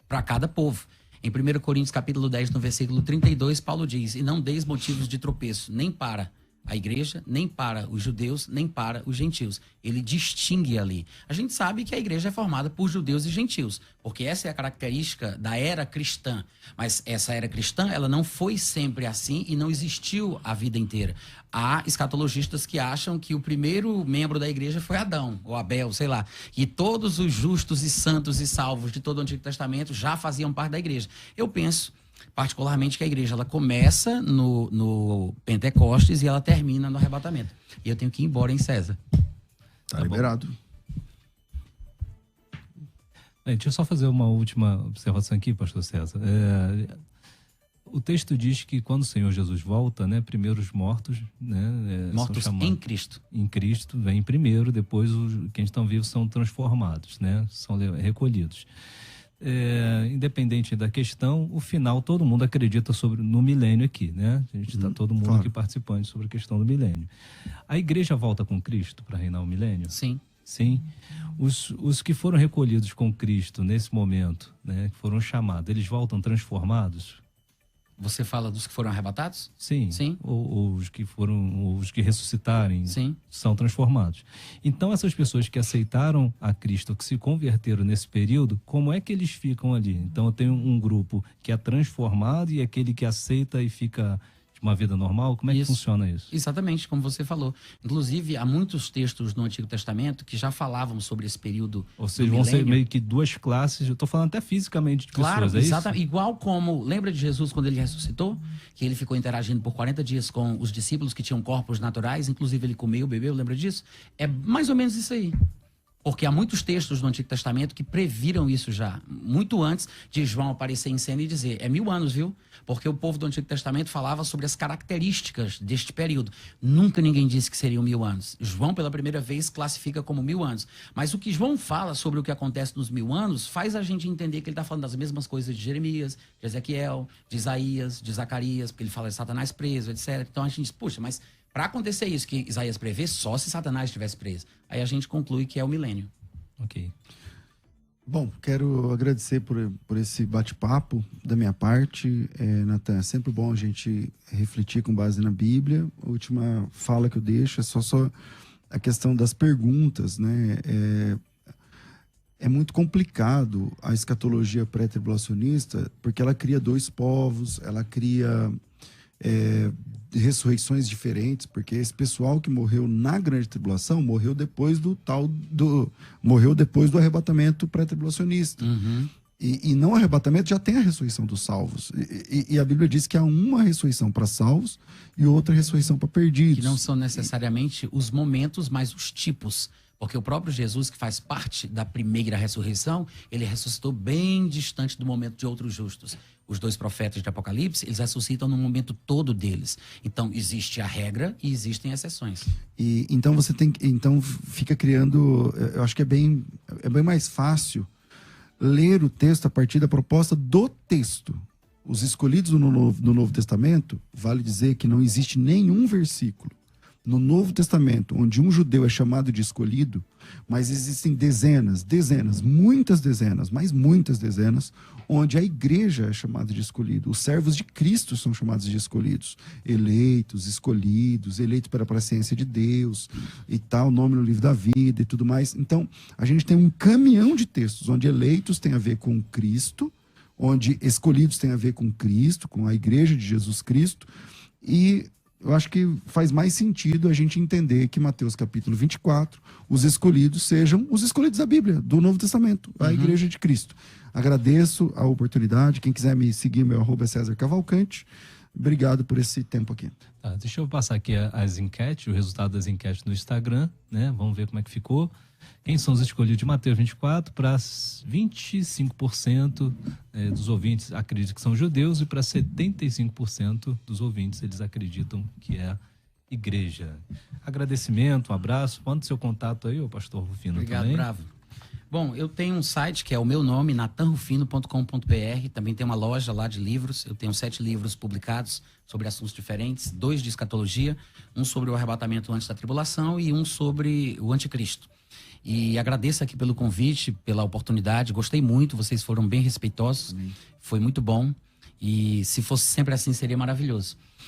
para cada povo. Em 1 Coríntios capítulo 10, no versículo 32, Paulo diz: "E não deis motivos de tropeço, nem para a igreja, nem para os judeus, nem para os gentios." Ele distingue ali. A gente sabe que a igreja é formada por judeus e gentios, porque essa é a característica da era cristã. Mas essa era cristã, ela não foi sempre assim e não existiu a vida inteira. Há escatologistas que acham que o primeiro membro da igreja foi Adão, ou Abel, sei lá. E todos os justos e santos e salvos de todo o Antigo Testamento já faziam parte da igreja. Eu penso particularmente que a igreja ela começa no Pentecostes e ela termina no arrebatamento. E eu tenho que ir embora em César. Tá liberado. Deixa eu só fazer uma última observação aqui, pastor César. O texto diz que quando o Senhor Jesus volta, né, primeiro os mortos, né, Mortos são em chamados, Cristo. em Cristo vem primeiro, depois os que estão vivos são transformados, né, são recolhidos. Independente da questão, o final todo mundo acredita no milênio aqui, né? A gente está todo mundo aqui participando sobre a questão do milênio. A igreja volta com Cristo para reinar o milênio? Sim. Sim. Os que foram recolhidos com Cristo nesse momento, né, que foram chamados, eles voltam transformados? Você fala dos que foram arrebatados? Sim. Sim. Ou os que foram, os que ressuscitarem, Sim. são transformados. Então, essas pessoas que aceitaram a Cristo, que se converteram nesse período, como é que eles ficam ali? Então, eu tenho um grupo que é transformado e aquele que aceita e fica de uma vida normal. Como é que funciona isso? Exatamente, como você falou. Inclusive, há muitos textos no Antigo Testamento que já falavam sobre esse período. Ou seja, vão ser meio que duas classes, eu estou falando até fisicamente de claro, pessoas, é exatamente. isso? Igual como, lembra de Jesus quando ele ressuscitou? Que ele ficou interagindo por 40 dias com os discípulos que tinham corpos naturais, inclusive ele comeu, bebeu, lembra disso? É mais ou menos isso aí. Porque há muitos textos no Antigo Testamento que previram isso já, muito antes de João aparecer em cena e dizer, é 1000 anos, viu? Porque o povo do Antigo Testamento falava sobre as características deste período. Nunca ninguém disse que seriam 1000 anos. João, pela primeira vez, classifica como 1000 anos. Mas o que João fala sobre o que acontece nos 1000 anos faz a gente entender que ele está falando das mesmas coisas de Jeremias, de Ezequiel, de Isaías, de Zacarias, porque ele fala de Satanás preso, etc. Então a gente diz, puxa, mas para acontecer isso que Isaías prevê, só se Satanás estivesse preso. Aí a gente conclui que é o milênio. Ok. Bom, quero agradecer por esse bate-papo da minha parte. Natan, é sempre bom a gente refletir com base na Bíblia. A última fala que eu deixo é só a questão das perguntas, né? É muito complicado a escatologia pré-tribulacionista, porque ela cria dois povos, ela cria ressurreições diferentes, porque esse pessoal que morreu na grande tribulação morreu depois morreu depois do arrebatamento pré-tribulacionista. Uhum. E não arrebatamento, já tem a ressurreição dos salvos. E a Bíblia diz que há uma ressurreição para salvos e outra ressurreição para perdidos. Que não são necessariamente os momentos, mas os tipos. Porque o próprio Jesus, que faz parte da primeira ressurreição, ele ressuscitou bem distante do momento de outros justos. Os dois profetas de Apocalipse, eles ressuscitam no momento todo deles. Então, existe a regra e existem exceções. Então fica criando... Eu acho que é bem mais fácil ler o texto a partir da proposta do texto. Os escolhidos do Novo Testamento, vale dizer que não existe nenhum versículo no Novo Testamento onde um judeu é chamado de escolhido, mas existem muitas dezenas, onde a igreja é chamada de escolhido. Os servos de Cristo são chamados de escolhidos. Eleitos, escolhidos, eleitos para a presciência de Deus e tal, nome no livro da vida e tudo mais. Então, a gente tem um caminhão de textos onde eleitos tem a ver com Cristo, onde escolhidos tem a ver com Cristo, com a igreja de Jesus Cristo, e eu acho que faz mais sentido a gente entender que Mateus capítulo 24, os escolhidos sejam os escolhidos da Bíblia, do Novo Testamento, a Igreja de Cristo. Agradeço a oportunidade. Quem quiser me seguir, meu @ César Cavalcante. Obrigado por esse tempo aqui. Deixa eu passar aqui as enquetes, o resultado das enquetes no Instagram, né? Vamos ver como é que ficou. Quem são os escolhidos de Mateus 24? Para 25% dos ouvintes acreditam que são judeus e para 75% dos ouvintes eles acreditam que é igreja. Agradecimento, um abraço. Manda seu contato aí, o pastor Rufino. Obrigado, também. Bravo. Bom, eu tenho um site que é o meu nome, natanrufino.com.br. Também tem uma loja lá de livros. Eu tenho 7 livros publicados sobre assuntos diferentes. 2 de escatologia, um sobre o arrebatamento antes da tribulação e um sobre o anticristo. E agradeço aqui pelo convite, pela oportunidade. Gostei muito, vocês foram bem respeitosos. Foi muito bom. E se fosse sempre assim, seria maravilhoso.